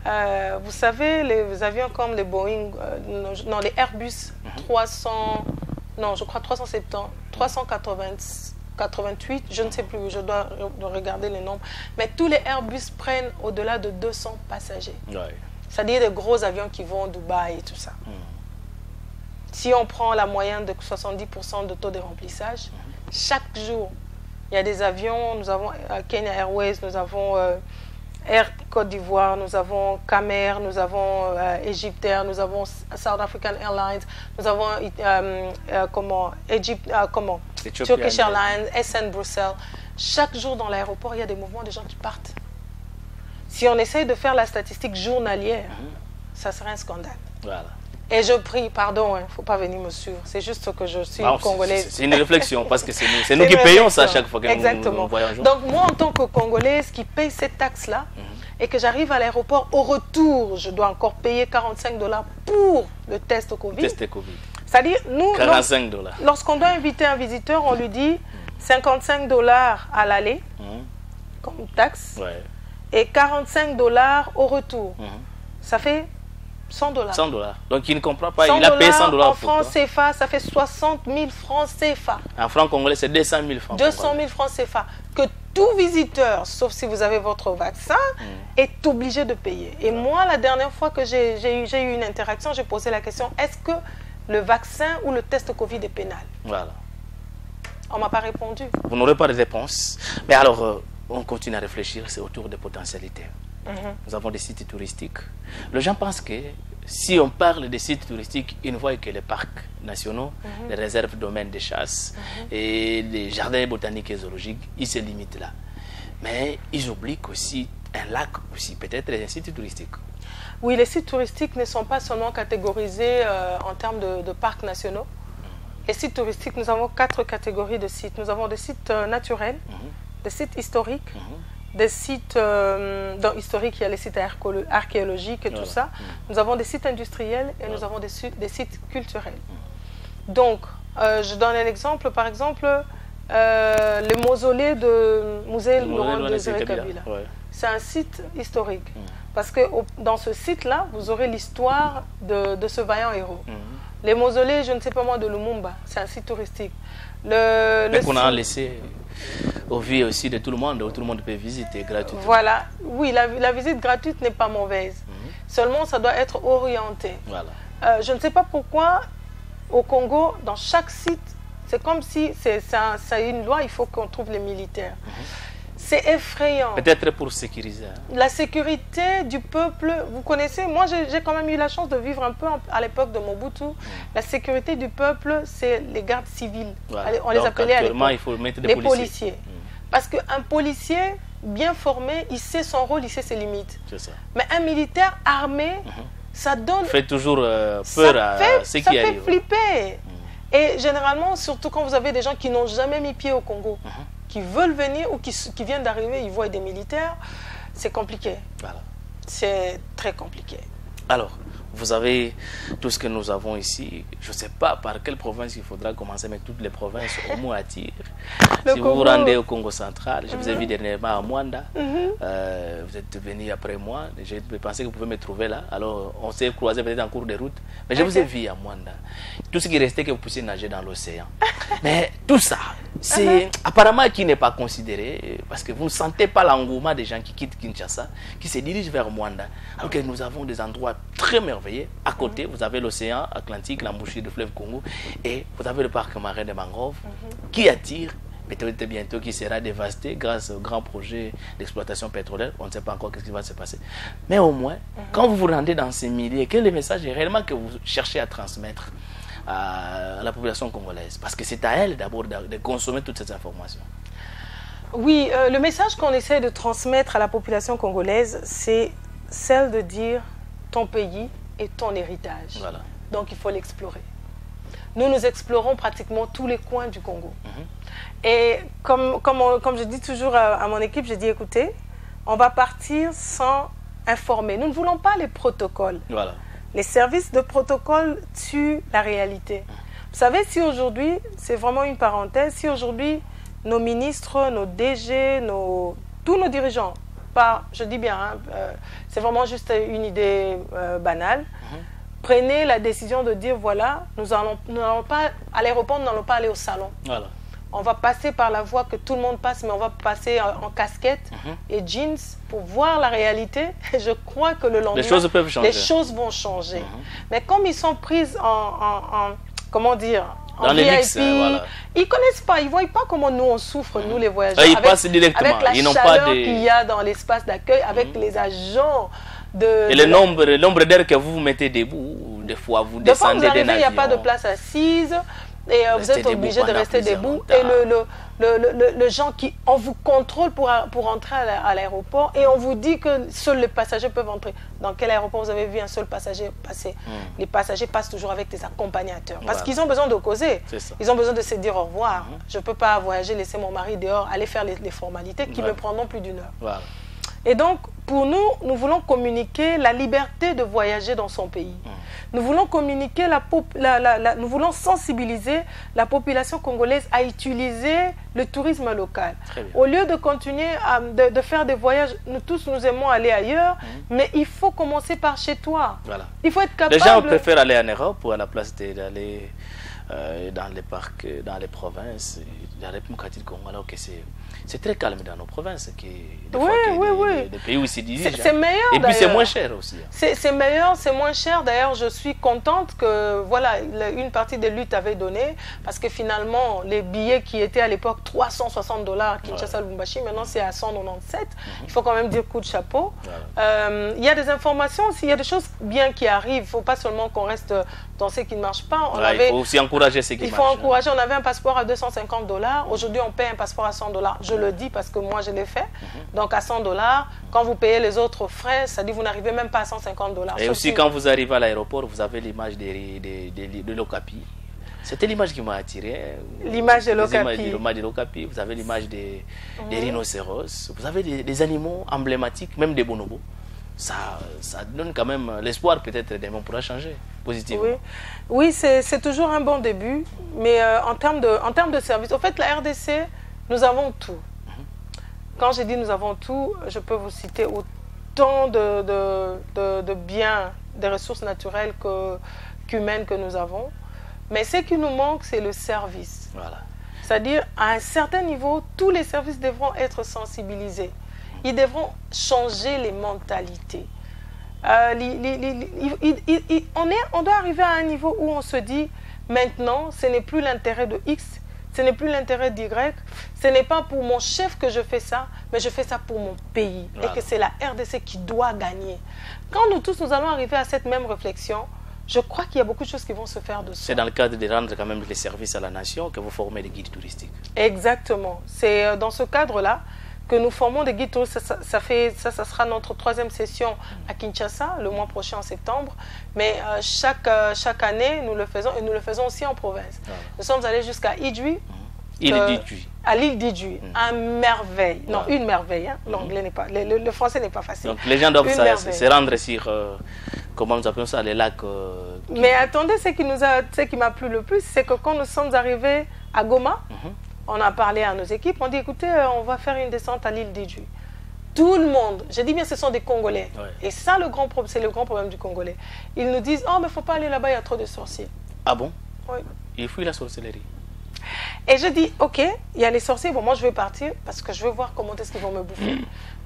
Vous savez, les avions comme les Boeing, non, les Airbus 388, je ne sais plus, je dois regarder les nombres, mais tous les Airbus prennent au-delà de 200 passagers. Ouais. C'est-à-dire des gros avions qui vont à Dubaï et tout ça. Si on prend la moyenne de 70% de taux de remplissage, chaque jour, il y a des avions, nous avons Kenya Airways, nous avons Air Côte d'Ivoire, nous avons Camer, nous avons Egyptair, nous avons South African Airlines, nous avons Turkish Airlines, SN Bruxelles. Chaque jour dans l'aéroport, il y a des mouvements de gens qui partent. Si on essaye de faire la statistique journalière, ça serait un scandale. Voilà. Et je prie, pardon, il ne faut pas venir me suivre. C'est juste que je suis congolaise. C'est une réflexion, parce que c'est nous qui payons ça à chaque fois que nous voyageons. Donc moi, en tant que Congolaise qui paye cette taxe-là, et que j'arrive à l'aéroport, au retour, je dois encore payer 45 $ pour le test Covid. C'est-à-dire, nous, 45 $. Lorsqu'on doit inviter un visiteur, on lui dit 55 $ à l'aller, comme taxe, et 45 $ au retour. Ça fait 100 $. 100 $. Donc il ne comprend pas, il a payé 100 $ en francs CFA, ça fait 60 000 francs CFA. En francs congolais, c'est 200 000 francs. 200 000 francs CFA. Que tout visiteur, sauf si vous avez votre vaccin, est obligé de payer. Et moi, la dernière fois que j'ai eu une interaction, j'ai posé la question, est-ce que le vaccin ou le test Covid est pénal? Voilà. On ne m'a pas répondu. Vous n'aurez pas de réponse. Mais alors, on continue à réfléchir, c'est autour des potentialités. Nous avons des sites touristiques. Les gens pensent que si on parle des sites touristiques, ils ne voient que les parcs nationaux, les réserves domaines de chasse et les jardins botaniques et zoologiques. Ils se limitent là. Mais ils oublient qu'aussi un lac aussi, peut-être un site touristique. Oui, les sites touristiques ne sont pas seulement catégorisés en termes de parcs nationaux. Les sites touristiques, nous avons 4 catégories de sites. Nous avons des sites naturels, des sites historiques, des sites historiques, il y a les sites archéologiques et tout ça. Nous avons des sites industriels et nous avons des sites culturels. Donc, je donne un exemple. Par exemple, le mausolée de Musée Laurent Désiré Kabila. C'est un site historique. Parce que dans ce site-là, vous aurez l'histoire de ce vaillant héros. Les mausolées, je ne sais pas moi, de Lumumba, c'est un site touristique. Mais qu'on a laissé au vu aussi de tout le monde, où tout le monde peut visiter gratuitement. Voilà, oui, la visite gratuite n'est pas mauvaise. Seulement, ça doit être orienté. Voilà. Je ne sais pas pourquoi, au Congo, dans chaque site, c'est comme si c'est une loi, il faut qu'on trouve les militaires. C'est effrayant. Peut-être pour sécuriser. La sécurité du peuple, vous connaissez, moi j'ai quand même eu la chance de vivre un peu à l'époque de Mobutu. La sécurité du peuple, c'est les gardes civils. Voilà. On les appelait à l'époque les policiers. Parce qu'un policier bien formé, il sait son rôle, il sait ses limites. Ça. Mais un militaire armé, ça donne... fait toujours peur à ceux qui arrivent. Ça fait flipper. Et généralement, surtout quand vous avez des gens qui n'ont jamais mis pied au Congo, qui veulent venir ou qui viennent d'arriver, ils voient des militaires, c'est compliqué. Voilà. C'est très compliqué. Alors, vous avez tout ce que nous avons ici. Je ne sais pas par quelle province il faudra commencer, mais toutes les provinces au moins attirent. Si vous vous rendez au Congo central, je vous ai vu dernièrement à Mwanda, vous êtes venu après moi, je pensais que vous pouvez me trouver là. Alors, on s'est croisés peut-être en cours de route, mais je vous ai vu à Mwanda. Tout ce qui restait, que vous puissiez nager dans l'océan. Mais tout ça, c'est apparemment qui n'est pas considéré, parce que vous ne sentez pas l'engouement des gens qui quittent Kinshasa, qui se dirigent vers Mwanda. Alors que nous avons des endroits très merveilleux. À côté, vous avez l'océan Atlantique, l'embouchure du fleuve Congo, et vous avez le parc marin de mangroves qui attire, peut-être bientôt qui sera dévasté grâce au grand projet d'exploitation pétrolière. On ne sait pas encore ce qui va se passer. Mais au moins, quand vous vous rendez dans ces milieux, quel est le message réellement que vous cherchez à transmettre à la population congolaise? Parce que c'est à elle d'abord de consommer toutes ces informations. Oui, le message qu'on essaie de transmettre à la population congolaise, c'est celle de dire ton pays et ton héritage. Voilà. Donc il faut l'explorer. Nous explorons pratiquement tous les coins du Congo. Et comme je dis toujours à mon équipe, je dis écoutez, on va partir sans informer. Nous ne voulons pas les protocoles. Voilà. Les services de protocole tuent la réalité. Vous savez, si aujourd'hui, c'est vraiment une parenthèse, si aujourd'hui nos ministres, nos DG, tous nos dirigeants, je dis bien, c'est vraiment juste une idée banale. Prenez la décision de dire, voilà, nous n'allons pas à l'aéroport, nous n'allons pas aller au salon. Voilà. On va passer par la voie que tout le monde passe, mais on va passer en casquette et jeans pour voir la réalité. Et je crois que le lendemain, les choses peuvent changer. Les choses vont changer. Mais comme ils sont pris comment dire, dans les mix, voilà. Ils ne connaissent pas, ils ne voient pas comment nous on souffre, nous les voyageurs. Ils passent directement. Avec la chaleur qu'il y a dans l'espace d'accueil, avec les agents et le nombre d'heures que vous mettez debout, des fois vous descendez d'un avion. Il n'y a pas de place assise. Et vous êtes obligé de rester debout. Et le gens on vous contrôle pour entrer à l'aéroport et on vous dit que seuls les passagers peuvent entrer. Dans quel aéroport vous avez vu un seul passager passer? Les passagers passent toujours avec des accompagnateurs. Parce qu'ils ont besoin de causer. Ils ont besoin de se dire au revoir. Je ne peux pas voyager, laisser mon mari dehors, aller faire les formalités qui me prendront plus d'1 heure. Voilà. Et donc, pour nous, nous voulons communiquer la liberté de voyager dans son pays. Nous voulons communiquer, nous voulons sensibiliser la population congolaise à utiliser le tourisme local. Au lieu de continuer de faire des voyages, nous tous nous aimons aller ailleurs, mais il faut commencer par chez toi. Voilà. Il faut être capable... Les gens préfèrent aller en Europe à la place d'aller dans les parcs, dans les provinces, la République du Congo, alors que c'est très calme dans nos provinces. Des pays où c'est dirigé. C'est meilleur. Et puis c'est moins cher aussi. C'est meilleur, c'est moins cher. D'ailleurs, je suis contente que voilà, une partie des luttes avait donné, parce que finalement, les billets qui étaient à l'époque $360 Kinshasa Lubumbashi, maintenant c'est à 197. Il faut quand même dire coup de chapeau. Il y a des informations aussi, il y a des choses bien qui arrivent. Il ne faut pas seulement qu'on reste dans ce qui ne marche pas. Il faut aussi encourager encourager ce qui marche. Il faut encourager. On avait un passeport à 250 $. Aujourd'hui, on paye un passeport à 100 $. Je le dis parce que moi, je l'ai fait. Donc, à 100 $, quand vous payez les autres frais, ça dit que vous n'arrivez même pas à 150 $. Et aussi, quand vous arrivez à l'aéroport, vous avez l'image de l'Okapi. C'était l'image qui m'a attiré. L'image de l'Okapi. L'image de l'Okapi. Vous avez l'image des rhinocéros. Vous avez des animaux emblématiques, même des bonobos. Ça donne quand même l'espoir peut-être demain pourra changer positivement. Oui, c'est toujours un bon début, mais en termes de service, en fait la RDC, nous avons tout. Quand je dis nous avons tout, je peux vous citer autant de biens, des ressources naturelles qu'humaines que nous avons, mais ce qui nous manque, c'est le service. Voilà. C'est-à-dire, à un certain niveau, tous les services devront être sensibilisés. Ils devront changer les mentalités. On doit arriver à un niveau où on se dit, maintenant, ce n'est plus l'intérêt de X, ce n'est plus l'intérêt d'Y, ce n'est pas pour mon chef que je fais ça, mais je fais ça pour mon pays. Voilà. Et que c'est la RDC qui doit gagner. Quand nous tous, nous allons arriver à cette même réflexion, je crois qu'il y a beaucoup de choses qui vont se faire de ça. C'est dans le cadre de rendre quand même les services à la nation que vous formez des guides touristiques. Exactement. C'est dans ce cadre-là que nous formons des guides touristes. Ça sera notre 3e session à Kinshasa, le mois prochain en septembre. Mais chaque année, nous le faisons et nous le faisons aussi en province. Voilà. Nous sommes allés jusqu'à Idjouy. À l'île d'Idjouy. Une merveille. Non, une merveille. Hein. L'anglais n'est pas... Le français n'est pas facile. Donc les gens doivent se rendre sur... comment nous appelons ça, les lacs... Mais attendez, ce qui m'a plu le plus, c'est que quand nous sommes arrivés à Goma, on a parlé à nos équipes, on dit écoutez, on va faire une descente à l'île d'Idjouy. Tout le monde, je dis bien ce sont des Congolais. Ouais. Et ça, c'est le grand problème du Congolais. Ils nous disent, oh mais il ne faut pas aller là-bas, il y a trop de sorciers. Ah bon? Oui. Il fuit la sorcellerie. Et je dis, ok, il y a les sorciers, bon moi je vais partir parce que je veux voir comment est-ce qu'ils vont me bouffer.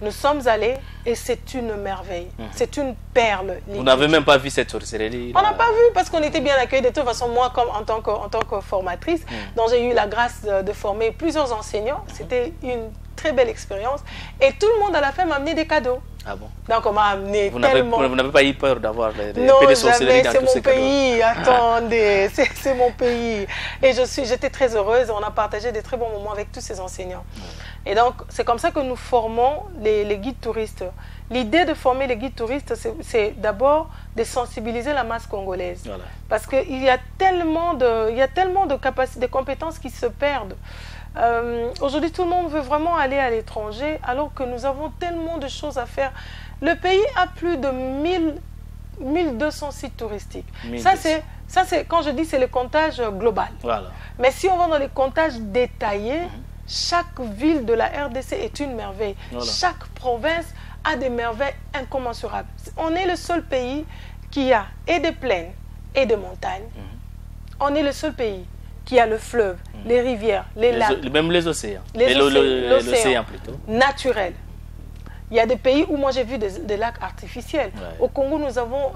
Nous sommes allés et c'est une merveille, c'est une perle. Vous n'avez même pas vu cette sorcellerie? On n'a pas vu parce qu'on était bien accueillis. De toute façon, moi comme en tant que formatrice, dont j'ai eu la grâce de former plusieurs enseignants, c'était une très belle expérience. Et tout le monde à la fin m'a amené des cadeaux. Ah bon? Donc on m'a amené tellement... Vous n'avez pas eu peur d'avoir des sorcelleries dans tous ces cadeaux? Non, c'est mon pays, attendez, c'est mon pays. Et j'étais très heureuse, on a partagé des très bons moments avec tous ces enseignants. Et donc, c'est comme ça que nous formons les guides touristes. L'idée de former les guides touristes, c'est d'abord de sensibiliser la masse congolaise. Voilà. Parce qu'il y a tellement de capacités, de compétences qui se perdent. Aujourd'hui, tout le monde veut vraiment aller à l'étranger, alors que nous avons tellement de choses à faire. Le pays a plus de 1200 sites touristiques. Ça, c'est quand je dis c'est le comptage global. Voilà. Mais si on va dans les comptages détaillés, chaque ville de la RDC est une merveille. Voilà. Chaque province a des merveilles incommensurables. On est le seul pays qui a et des plaines et des montagnes. On est le seul pays qui a le fleuve, les rivières, les lacs. Même les océans. L'océan plutôt. Naturel. Il y a des pays où moi j'ai vu des lacs artificiels. Ouais. Au Congo, nous avons,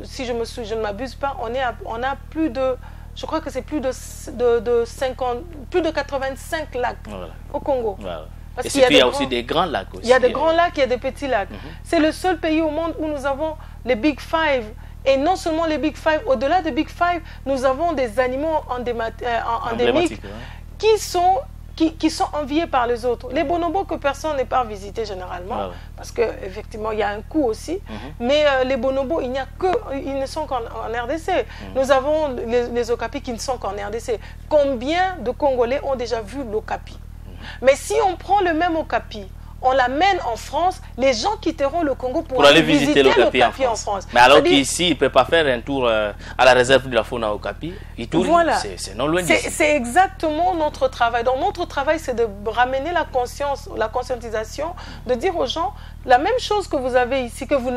si je ne m'abuse pas, on a plus de, je crois que c'est plus de 85 lacs au Congo. Voilà. Parce qu'il y a aussi des grands lacs aussi. Il y a des grands lacs, il y a des petits lacs. C'est le seul pays au monde où nous avons les Big Five. Et non seulement les Big Five, au-delà des Big Five, nous avons des animaux endémiques qui sont enviés par les autres. Les bonobos que personne n'est pas visité généralement, parce qu'effectivement, il y a un coût aussi. Mais les bonobos, ils ne sont qu'en RDC. Nous avons les okapis qui ne sont qu'en RDC. Combien de Congolais ont déjà vu l'okapi? Mais si on prend le même okapi, on l'amène en France, les gens quitteront le Congo pour aller visiter l'okapi en France. Mais alors qu'ici, il ne peut pas faire un tour à la réserve de la faune à Okapi. Voilà. C'est non loin d'ici. C'est exactement notre travail. Donc notre travail, c'est de ramener la conscience, la conscientisation, de dire aux gens, la même chose que vous avez ici, que vous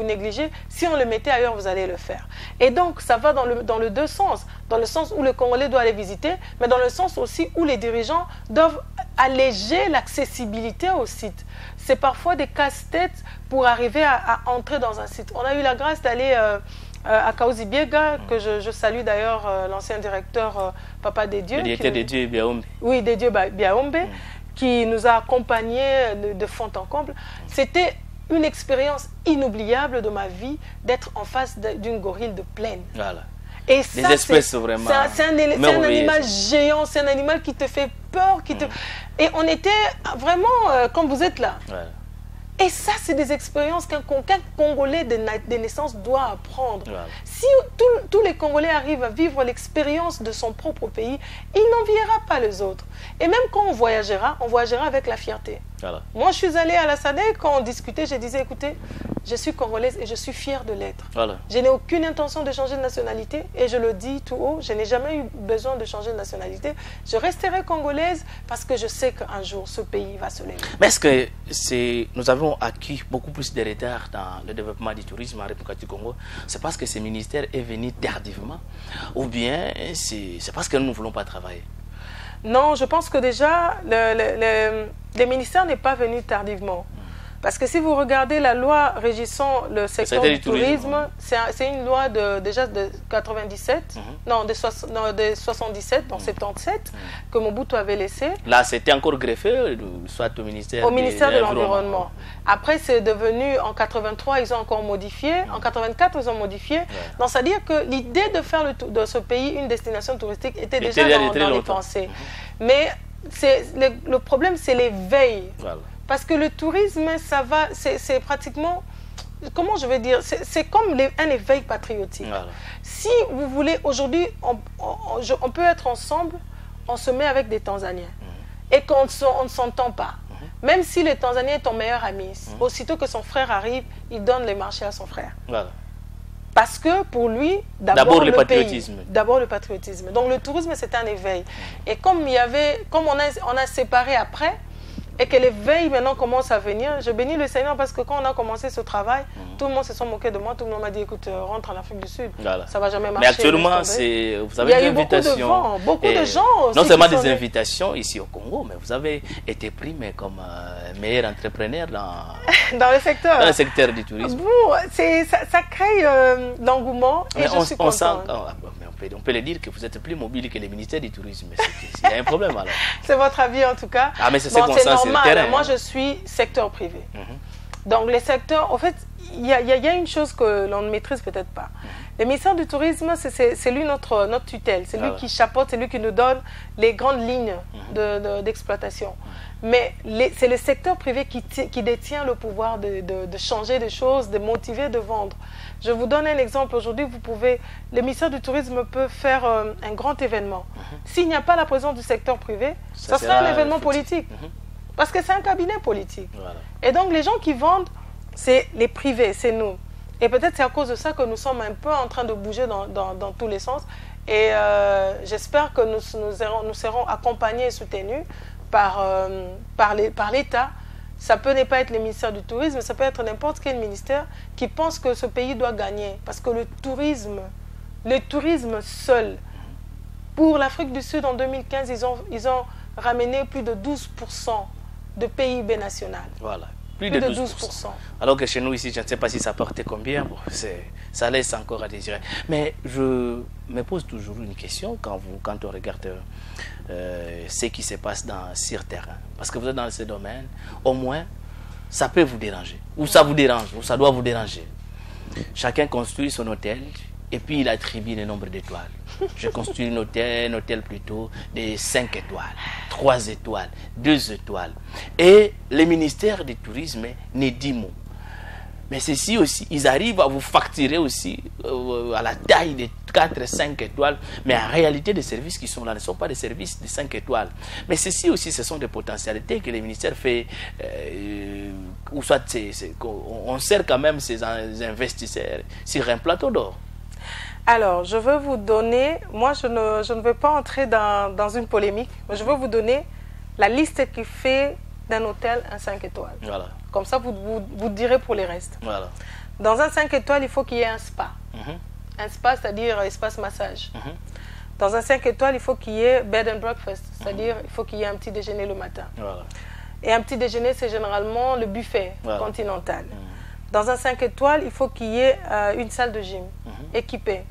négligez, si on le mettait ailleurs, vous allez le faire. Et donc, ça va dans le deux sens. Dans le sens où le Congolais doit aller visiter, mais dans le sens aussi où les dirigeants doivent alléger l'accessibilité au site. C'est parfois des casse-têtes pour arriver à entrer dans un site. On a eu la grâce d'aller à Kaouzi-Biega, que je salue d'ailleurs l'ancien directeur Papa Dédieu. Il était Dédieu Biaombe. Oui, Dédieu Biaombe, qui nous a accompagnés de fond en comble. C'était une expérience inoubliable de ma vie d'être en face d'une gorille de plaine. Voilà. Et ça, des espèces vraiment... C'est un animal géant, c'est un animal qui te fait peur. Et on était vraiment, comme vous êtes là. Ouais. Et ça, c'est des expériences qu'un Congolais de naissance doit apprendre. Voilà. Si tous les Congolais arrivent à vivre l'expérience de son propre pays, il n'enviera pas les autres. Et même quand on voyagera avec la fierté. Voilà. Moi, je suis allée à la SADC, quand on discutait, je disais, écoutez, je suis congolaise et je suis fière de l'être. Voilà. Je n'ai aucune intention de changer de nationalité et je le dis tout haut, je n'ai jamais eu besoin de changer de nationalité. Je resterai congolaise parce que je sais qu'un jour, ce pays va se lever. Mais est-ce que nous avons acquis beaucoup plus de retard dans le développement du tourisme en République du Congo? C'est parce que ce ministère est venu tardivement ou bien c'est parce que nous ne voulons pas travailler? Non, je pense que déjà, le ministère n'est pas venu tardivement. Parce que si vous regardez la loi régissant le secteur du tourisme, c'est une loi déjà de 97, non, de 77, donc 77, que Mobutu avait laissé. Là, c'était encore greffé, soit au ministère de l'Environnement. Après, c'est devenu, en 83, ils ont encore modifié, en 84, ils ont modifié. Ouais. Donc, c'est-à-dire que l'idée de faire de ce pays une destination touristique était déjà dans les pensées. Mais le problème, c'est l'éveil. Voilà. Parce que le tourisme, c'est pratiquement, comment je vais dire, c'est comme un éveil patriotique. Voilà. Si vous voulez, aujourd'hui, on peut être ensemble, on se met avec des Tanzaniens et qu'on ne s'entend pas. Même si le Tanzanien est ton meilleur ami, aussitôt que son frère arrive, il donne les marchés à son frère. Voilà. Parce que pour lui, d'abord le patriotisme. D'abord le patriotisme. Donc le tourisme, c'est un éveil. Et comme on a séparé après, et que l'éveil maintenant commence à venir, je bénis le Seigneur parce que quand on a commencé ce travail, tout le monde se sont moqués de moi, tout le monde m'a dit écoute, rentre en Afrique du Sud, voilà. Ça va jamais marcher. Mais actuellement, vous avez des invitations. Beaucoup de gens aussi. Non seulement des invitations ici au Congo, mais vous avez été primé comme meilleur entrepreneur dans le secteur. Dans le secteur du tourisme. Bon, ça crée l'engouement et je suis contente. On peut le dire que vous êtes plus mobile que le ministère du Tourisme. Il y a un problème alors. C'est votre avis en tout cas. Ah mais c'est comme ça, c'est le terrain. Moi je suis secteur privé. Donc les secteurs, en fait, il y a une chose que l'on ne maîtrise peut-être pas. Le ministère du Tourisme, c'est lui notre tutelle. C'est lui qui chapeaute, c'est lui qui nous donne les grandes lignes d'exploitation. Mais c'est le secteur privé qui détient le pouvoir de changer des choses, de motiver, de vendre. Je vous donne un exemple. Aujourd'hui, le ministère du Tourisme peut faire un grand événement. S'il n'y a pas la présence du secteur privé, ça sera un événement politique. Parce que c'est un cabinet politique. Voilà. Et donc, les gens qui vendent, c'est les privés, c'est nous. Et peut-être c'est à cause de ça que nous sommes un peu en train de bouger dans tous les sens. Et j'espère que nous serons accompagnés et soutenus par l'État. Ça peut ne pas être le ministère du Tourisme, ça peut être n'importe quel ministère qui pense que ce pays doit gagner. Parce que le tourisme seul, pour l'Afrique du Sud en 2015, ils ont ramené plus de 12% de PIB national. Voilà. Plus de 12%. Alors que chez nous ici, je ne sais pas si ça portait combien, bon, ça laisse encore à désirer. Mais je me pose toujours une question quand on regarde ce qui se passe sur terrain. Parce que vous êtes dans ce domaine, au moins, ça peut vous déranger. Ou ça vous dérange, ou ça doit vous déranger. Chacun construit son hôtel et puis il attribue le nombre d'étoiles. Je construis un hôtel plutôt de 5 étoiles, 3 étoiles, 2 étoiles. Et le ministère du Tourisme n'est 10 mots. Mais ceci aussi, ils arrivent à vous facturer aussi à la taille de 4, 5 étoiles. Mais en réalité, les services qui sont là ne sont pas des services de 5 étoiles. Mais ceci aussi, ce sont des potentialités que le ministère fait. Ou soit on sert quand même ces investisseurs sur un plateau d'or. Alors, je veux vous donner, moi je ne veux pas entrer dans une polémique, mais je veux vous donner la liste qui fait d'un hôtel un 5 étoiles. Voilà. Comme ça, vous direz pour les restes. Voilà. Dans un 5 étoiles, il faut qu'il y ait un spa. Un spa, c'est-à-dire espace massage. Dans un 5 étoiles, il faut qu'il y ait bed and breakfast, c'est-à-dire il faut qu'il y ait un petit déjeuner le matin. Voilà. Et un petit déjeuner, c'est généralement le buffet continental. Dans un 5 étoiles, il faut qu'il y ait une salle de gym équipée.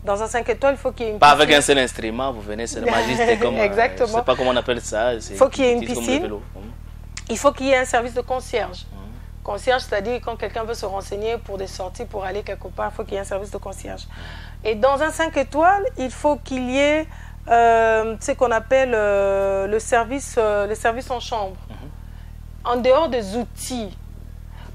Dans un 5 étoiles, il faut qu'il y ait une piscine. Pas avec un seul instrument, vous venez seulement juste comme... Exactement. Je ne sais pas comment on appelle ça. Il faut qu'il y ait une piscine. Il faut qu'il y ait un service de concierge. Concierge, c'est-à-dire quand quelqu'un veut se renseigner pour des sorties, pour aller quelque part, il faut qu'il y ait un service de concierge. Et dans un 5 étoiles, il faut qu'il y ait ce qu'on appelle le service en chambre. En dehors des outils.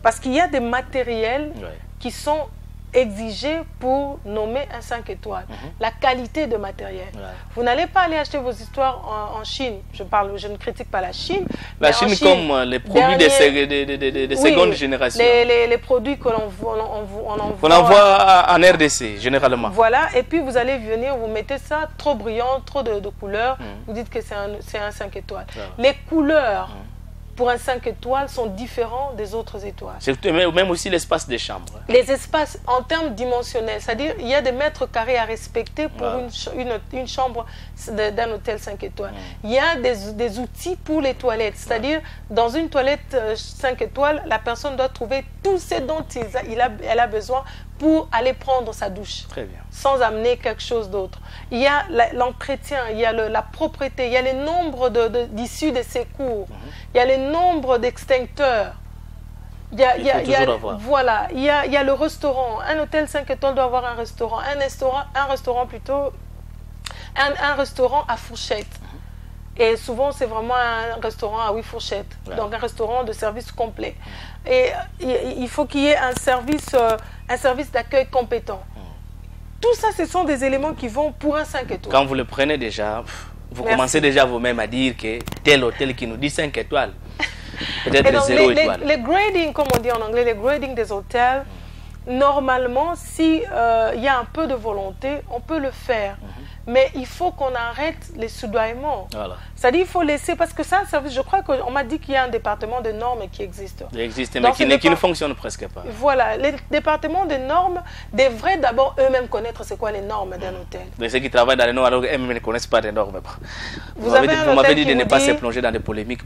Parce qu'il y a des matériels qui sont exigés pour nommer un 5 étoiles. La qualité de matériel. Vous n'allez pas aller acheter vos histoires en Chine. Je ne critique pas la Chine. La Chine Chine comme les produits de seconde génération. Les produits qu'on envoie en RDC, généralement. Voilà, et puis vous allez venir, vous mettez ça trop brillant, trop de couleurs, vous dites que c'est un 5 étoiles. Les couleurs pour un 5 étoiles sont différents des autres étoiles. Même aussi l'espace des chambres. Les espaces en termes dimensionnels, c'est-à-dire il y a des mètres carrés à respecter pour une chambre d'un hôtel 5 étoiles. Il y a des outils pour les toilettes, c'est-à-dire dans une toilette 5 étoiles, la personne doit trouver tout ce dont elle a besoin pour aller prendre sa douche. Très bien. Sans amener quelque chose d'autre. Il y a l'entretien, il y a la propreté, il y a le nombre d'issues de secours, il y a le nombre d'extincteurs. Il y a le restaurant. Un hôtel 5 étoiles doit avoir un restaurant. Un restaurant à fourchette. Et souvent, c'est vraiment un restaurant à 8 fourchettes. Donc, un restaurant de service complet. Et il faut qu'il y ait un service d'accueil compétent. Tout ça, ce sont des éléments qui vont pour un 5 étoiles. Quand vous le prenez déjà, vous commencez déjà vous-même à dire que tel hôtel qui nous dit 5 étoiles, peut-être 0 étoiles. Les grading, comme on dit en anglais, les grading des hôtels, normalement, s'il y a un peu de volonté, on peut le faire. Mais il faut qu'on arrête les soudoiements. C'est-à-dire qu'il faut laisser, parce que ça, je crois qu'on m'a dit qu'il y a un département de normes qui existe. Il existe, mais qui ne fonctionne presque pas. Voilà, les départements de normes devraient d'abord eux-mêmes connaître c'est quoi les normes d'un hôtel. Mais ceux qui travaillent dans les normes, alors eux-mêmes ne connaissent pas les normes. Vous m'avez dit de ne pas se plonger dans des polémiques.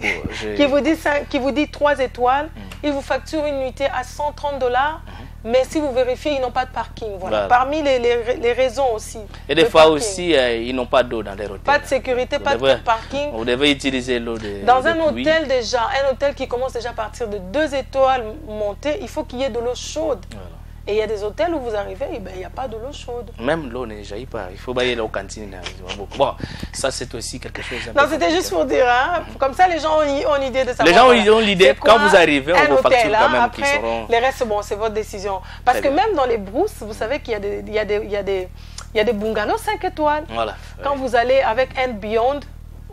Qui vous dit 3 étoiles, il vous facture une nuitée à $130. Mais si vous vérifiez, ils n'ont pas de parking. Voilà. Parmi les raisons aussi. Et des fois aussi, ils n'ont pas d'eau dans les hôtels. Pas de sécurité, pas de parking. Vous devez utiliser l'eau de Dans un hôtel déjà, un hôtel qui commence déjà à partir de 2 étoiles montées, il faut qu'il y ait de l'eau chaude. Et il y a des hôtels où vous arrivez, et ben, il n'y a pas de l'eau chaude. Même l'eau ne jaillit pas. Il faut bailler l'eau cantine. Bon, ça c'est aussi quelque chose. Non, c'était juste pour dire. Hein, comme ça, les gens ont l'idée de savoir. Les gens ont l'idée. Quand vous arrivez, on vous facture quand même. Après, qui seront... les restes, bon, c'est votre décision. Parce que même dans les brousses, vous savez qu'il y a des bungalows 5 étoiles. Voilà. Quand vous allez avec And Beyond,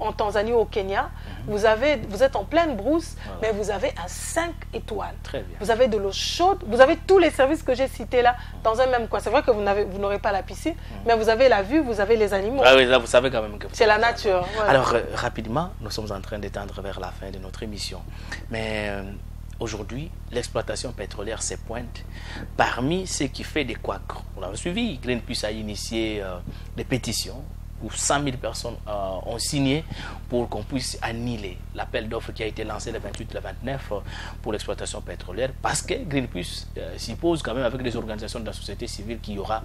en Tanzanie ou au Kenya, vous êtes en pleine brousse, mais vous avez un 5 étoiles. Très bien. Vous avez de l'eau chaude, vous avez tous les services que j'ai cités là, dans un même coin. C'est vrai que vous n'aurez pas la piscine, mais vous avez la vue, vous avez les animaux. Ah oui, là, vous savez quand même que c'est la nature. Voilà. Alors, rapidement, nous sommes en train d'étendre vers la fin de notre émission. Mais aujourd'hui, l'exploitation pétrolière se pointe parmi ceux qui fait des couacs. On a suivi, Greenpeace a initié des pétitions où 100 000 personnes ont signé pour qu'on puisse annuler l'appel d'offres qui a été lancé le 28 et le 29 pour l'exploitation pétrolière, parce que Greenpeace suppose quand même avec des organisations de la société civile qu'il y aura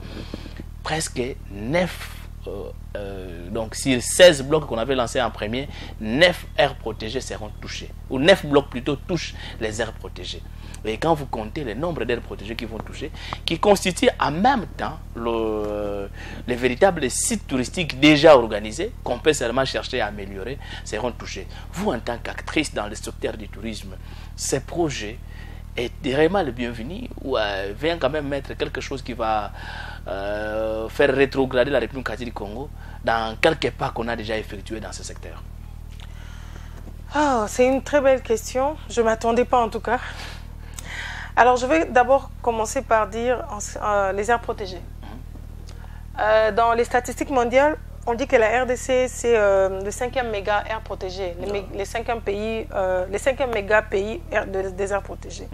presque 9 donc sur 16 blocs qu'on avait lancés en premier, 9 aires protégées seront touchées, ou 9 blocs plutôt touchent les aires protégées. Et quand vous comptez le nombre d'aires protégées qui vont toucher, qui constituent en même temps les véritables sites touristiques déjà organisés, qu'on peut seulement chercher à améliorer, seront touchés. Vous, en tant qu'actrice dans le secteur du tourisme, ces projets est vraiment le bienvenu, ou vient quand même mettre quelque chose qui va faire rétrograder la République du Congo dans quelques pas qu'on a déjà effectués dans ce secteur? Oh, c'est une très belle question. Je ne m'attendais pas en tout cas. Alors, je vais d'abord commencer par dire les aires protégées. Dans les statistiques mondiales, on dit que la RDC, c'est le 5e méga aire protégée, les 5e méga pays des aires protégées.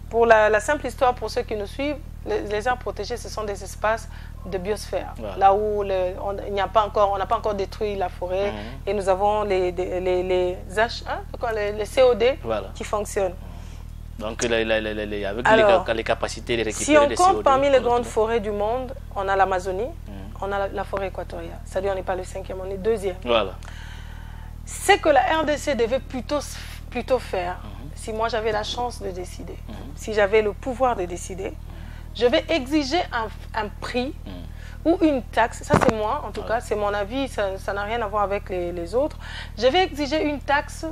Pour la simple histoire, pour ceux qui nous suivent, les aires protégées, ce sont des espaces de biosphère, là où on n'a pas encore détruit la forêt, et nous avons les COD qui fonctionnent. Donc, avec les capacités de récupérer les CO2. Si on compte parmi les grandes forêts du monde, on a l'Amazonie, on a la forêt équatoriale. C'est-à-dire on n'est pas le 5e, on est 2e. Voilà. C'est que la RDC devait plutôt plutôt faire, si moi j'avais la chance de décider, si j'avais le pouvoir de décider, je vais exiger un prix ou une taxe, ça c'est moi en tout cas, c'est mon avis, ça n'a rien à voir avec les autres. Je vais exiger une taxe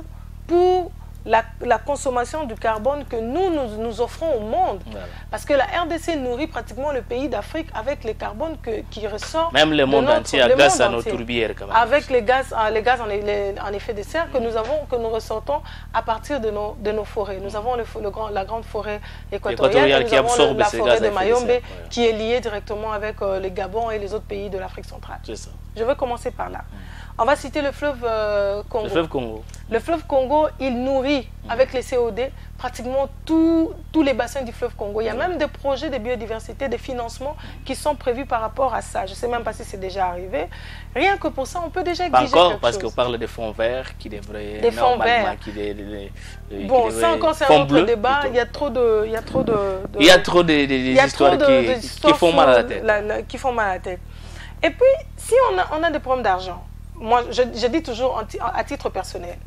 pour la consommation du carbone que nous offrons au monde. Voilà. Parce que la RDC nourrit pratiquement le pays d'Afrique avec les carbones qui ressortent. Même le monde entier a gaz à nos tourbières. Quand même. Avec les gaz en effet de serre que nous ressortons à partir de nos forêts. Nous avons la grande forêt équatoriale, nous avons la forêt de Mayombe qui est liée directement avec le Gabon et les autres pays de l'Afrique centrale. Ça. Je vais commencer par là. On va citer le fleuve Congo. Le fleuve Congo. Le fleuve Congo, il nourrit avec les COD pratiquement tous les bassins du fleuve Congo. Il y a même des projets de biodiversité, des financements qui sont prévus par rapport à ça. Je ne sais même pas si c'est déjà arrivé. Rien que pour ça, on peut déjà exiger pas encore, quelque parce chose. qu'on parle des fonds verts qui devraient... Des fonds verts. Bon, ça encore c'est un autre débat. Il y a trop de... Il y a trop histoires qui font mal à la tête. Qui font mal à la tête. Et puis, si on a des problèmes d'argent, moi, je dis toujours à titre personnel,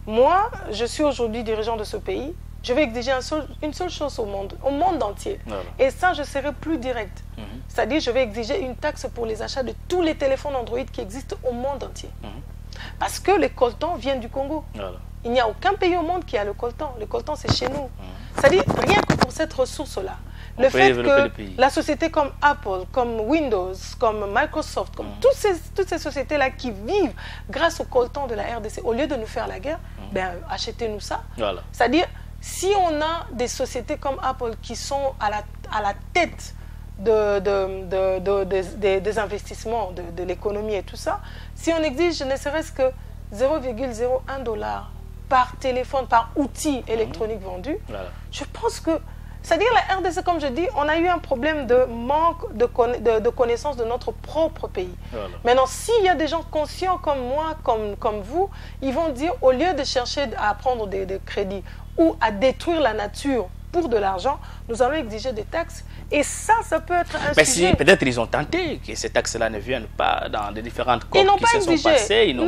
moi, je suis aujourd'hui dirigeant de ce pays, je vais exiger une seule chose au monde entier. Voilà. Et ça, je serai plus direct. C'est-à-dire, je vais exiger une taxe pour les achats de tous les téléphones Android qui existent au monde entier. Parce que les coltans viennent du Congo. Voilà. Il n'y a aucun pays au monde qui a le coltan. Le coltan, c'est chez nous. C'est-à-dire, rien que pour cette ressource-là, le fait que la société comme Apple, comme Windows, comme Microsoft, comme toutes ces sociétés-là qui vivent grâce au coltan de la RDC, au lieu de nous faire la guerre, ben, achetez-nous ça. Voilà. C'est-à-dire, si on a des sociétés comme Apple qui sont à la tête des investissements, de l'économie et tout ça, si on exige ne serait-ce que 0,01 $, par téléphone, par outil électronique vendu, voilà. Je pense que, c'est-à-dire la RDC, comme je dis, on a eu un problème de manque de connaissance de notre propre pays. Voilà. Maintenant, s'il y a des gens conscients comme moi, comme vous, ils vont dire, au lieu de chercher à prendre des crédits ou à détruire la nature pour de l'argent, nous allons exiger des taxes. Et ça peut être un sujet. Si, peut-être ils ont tenté que ces taxes-là ne viennent pas dans les différentes COP qui se sont passées. Non.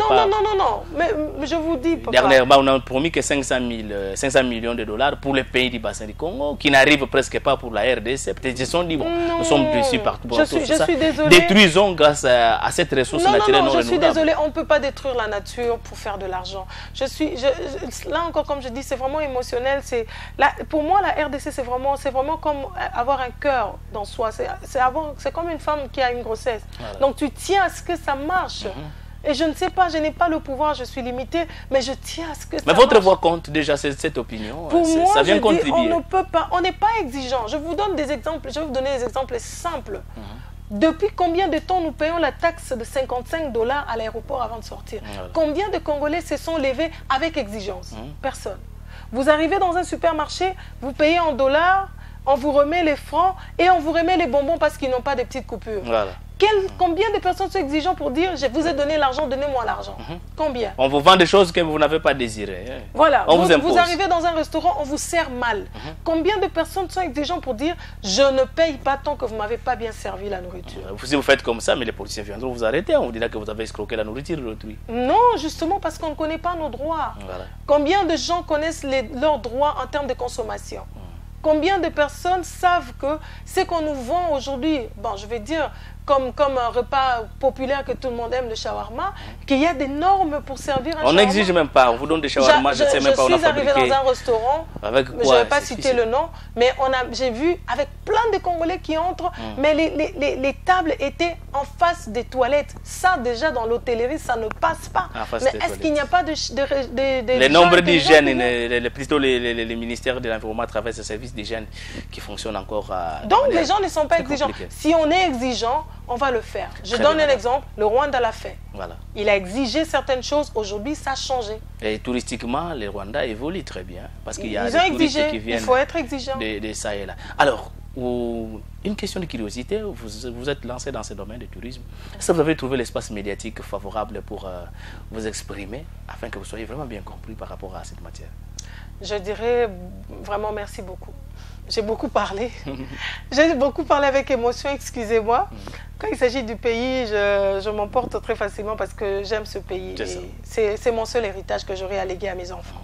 Mais je vous dis, papa. Dernièrement, on a promis que 500 millions de dollars pour les pays du bassin du Congo, qui n'arrivent presque pas pour la RDC. Peut-être ils se sont dit, bon, nous sommes dessus partout. Je suis désolée. Détruisons grâce à cette ressource naturelle non renouvelable. Je suis désolée, on ne peut pas détruire la nature pour faire de l'argent. Là encore, comme je dis, c'est vraiment émotionnel. Pour moi, la RDC, c'est vraiment comme avoir un cœur dans soi. C'est comme une femme qui a une grossesse. Voilà. Donc tu tiens à ce que ça marche. Et je ne sais pas, je n'ai pas le pouvoir, je suis limitée, mais je tiens à ce que ça marche. Mais votre voix compte déjà cette opinion. Pour moi, ça vient contribuer. On ne peut pas, on n'est pas exigeant. Je vous donne des exemples, je vais vous donner des exemples simples. Depuis combien de temps nous payons la taxe de 55 $ à l'aéroport avant de sortir? Voilà. Combien de Congolais se sont levés avec exigence? Personne. Vous arrivez dans un supermarché, vous payez en dollars, on vous remet les francs et on vous remet les bonbons parce qu'ils n'ont pas de petites coupures. Voilà. Combien de personnes sont exigeantes pour dire je vous ai donné l'argent, donnez-moi l'argent? Combien? On vous vend des choses que vous n'avez pas désirées. Voilà, vous arrivez dans un restaurant, on vous sert mal. Combien de personnes sont exigeantes pour dire je ne paye pas tant que vous ne m'avez pas bien servi la nourriture? Si vous faites comme ça, mais les policiers viendront vous arrêter, on vous dira que vous avez escroqué la nourriture de l'autrui. Non, justement parce qu'on ne connaît pas nos droits. Voilà. Combien de gens connaissent leurs droits en termes de consommation? Combien de personnes savent que ce qu'on nous vend aujourd'hui, bon, je vais dire, comme un repas populaire que tout le monde aime, le shawarma, qu'il y a des normes pour servir un shawarma. On n'exige même pas, on vous donne des shawarma, je ne sais même pas, on a fabriqué. Je suis arrivée dans un restaurant, avec quoi, je ne vais pas citer le nom, mais j'ai vu avec plein de Congolais qui entrent, mais les tables étaient en face des toilettes. Ça, déjà, dans l'hôtellerie, ça ne passe pas. Mais est-ce qu'il n'y a pas de les nombres d'hygiène, plutôt les ministères de l'Environnement travaillent ce service d'hygiène qui fonctionne encore. Donc, les gens ne sont pas exigeants. Si on est exigeant, on va le faire. Je donne un exemple. Le Rwanda l'a fait. Voilà. Il a exigé certaines choses. Aujourd'hui, ça a changé. Et touristiquement, le Rwanda évolue très bien. Parce qu'il y a des touristes qui viennent de ça et là. Alors, une question de curiosité. Vous êtes lancé dans ce domaine du tourisme. Est-ce que vous avez trouvé l'espace médiatique favorable pour vous exprimer afin que vous soyez vraiment bien compris par rapport à cette matière? Je dirais vraiment merci beaucoup. J'ai beaucoup parlé. J'ai beaucoup parlé avec émotion, excusez-moi. Quand il s'agit du pays, je m'emporte très facilement parce que j'aime ce pays. C'est mon seul héritage que j'aurai à léguer à mes enfants.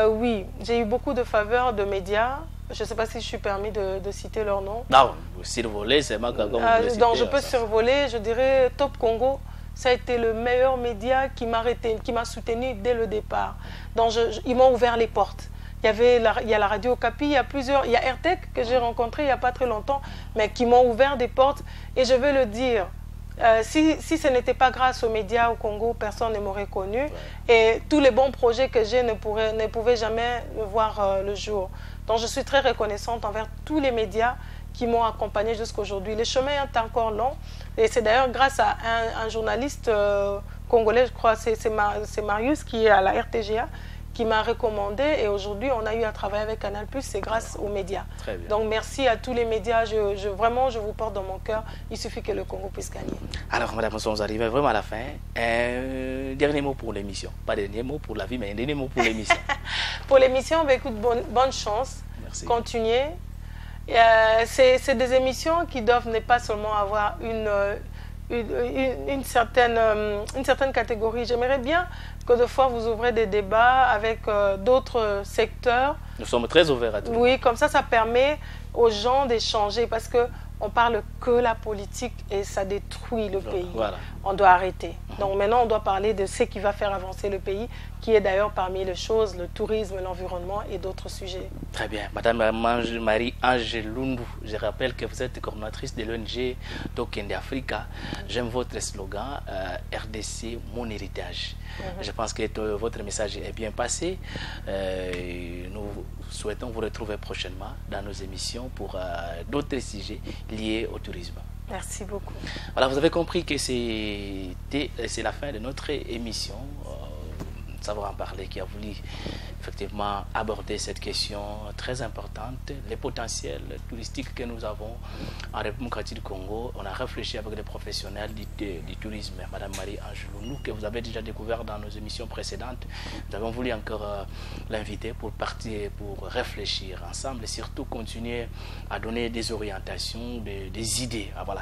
Oui, j'ai eu beaucoup de faveurs de médias. Je ne sais pas si je suis permis de citer leur nom. Non, survoler, c'est ma Donc je peux survoler, je dirais Top Congo. Ça a été le meilleur média qui m'a soutenu dès le départ. Donc ils m'ont ouvert les portes. Il y a la radio Okapi, il y a RTEC que j'ai rencontré il n'y a pas très longtemps, mais qui m'ont ouvert des portes. Et je veux le dire, si ce n'était pas grâce aux médias au Congo, personne ne m'aurait connu. Ouais. Et tous les bons projets que j'ai ne pouvaient jamais voir le jour. Donc je suis très reconnaissante envers tous les médias qui m'ont accompagnée jusqu'à aujourd'hui. Le chemin est encore long. Et c'est d'ailleurs grâce à un journaliste congolais, je crois, c'est Marius qui est à la RTGA, qui m'a recommandé. Et aujourd'hui, on a eu à travailler avec Canal+, c'est grâce aux médias. Donc merci à tous les médias. Vraiment, je vous porte dans mon cœur. Il suffit que le Congo puisse gagner. Alors, madame, nous sommes arrivés vraiment à la fin. Dernier mot pour l'émission. Pas dernier mot pour la vie, mais dernier mot pour l'émission. Pour l'émission, écoute, bonne chance. Merci. Continuez. C'est des émissions qui doivent ne pas seulement avoir une certaine catégorie. J'aimerais bien que de fois vous ouvrez des débats avec d'autres secteurs. Nous sommes très ouverts à tout. Oui, comme ça permet aux gens d'échanger parce que on parle que la politique et ça détruit le pays. Voilà. On doit arrêter. Donc maintenant, on doit parler de ce qui va faire avancer le pays, qui est d'ailleurs parmi les choses, le tourisme, l'environnement et d'autres sujets. Très bien. Madame Marie-Ange Lundu, je rappelle que vous êtes coordinatrice de l'ONG Tokende Africa. J'aime votre slogan, RDC, mon héritage. Je pense que votre message est bien passé. Nous souhaitons vous retrouver prochainement dans nos émissions pour d'autres sujets liés au tourisme. Merci beaucoup. Voilà, vous avez compris que c'est la fin de notre émission. Savoir en parler, qui a voulu effectivement aborder cette question très importante, les potentiels touristiques que nous avons en République du Congo. On a réfléchi avec des professionnels du tourisme, Madame Marie-Ange Lundu, que vous avez déjà découvert dans nos émissions précédentes. Nous avons voulu encore l'inviter pour partir, pour réfléchir ensemble et surtout continuer à donner des orientations, des idées. Ah, voilà,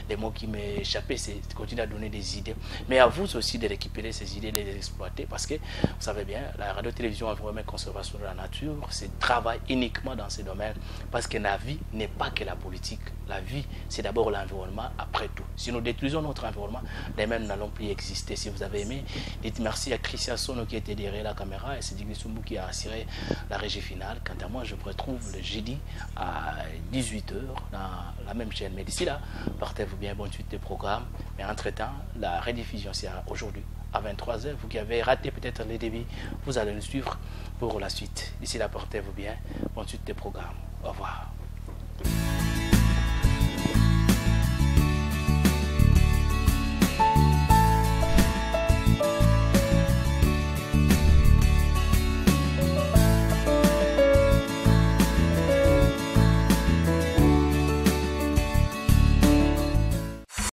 les mots qui m'échappaient, c'est continuer à donner des idées. Mais à vous aussi de récupérer ces idées, de les exploiter. Parce que, vous savez bien, la radio-télévision environnement et conservation de la nature, c'est travail uniquement dans ces domaines. Parce que la vie n'est pas que la politique. La vie, c'est d'abord l'environnement, après tout. Si nous détruisons notre environnement, les mêmes n'allons plus exister. Si vous avez aimé, dites merci à Christian Sono qui était derrière la caméra et c'est Digli Sumbu qui a assuré la régie finale. Quant à moi, je vous retrouve le jeudi à 18h dans la même chaîne. Mais d'ici là, portez-vous bien, bonne suite des programmes. Mais entre-temps, la rediffusion, c'est aujourd'hui à 23h. Vous qui avez raté peut-être les débits, vous allez le suivre pour la suite. D'ici là, portez-vous bien. Bonne suite des programmes. Au revoir.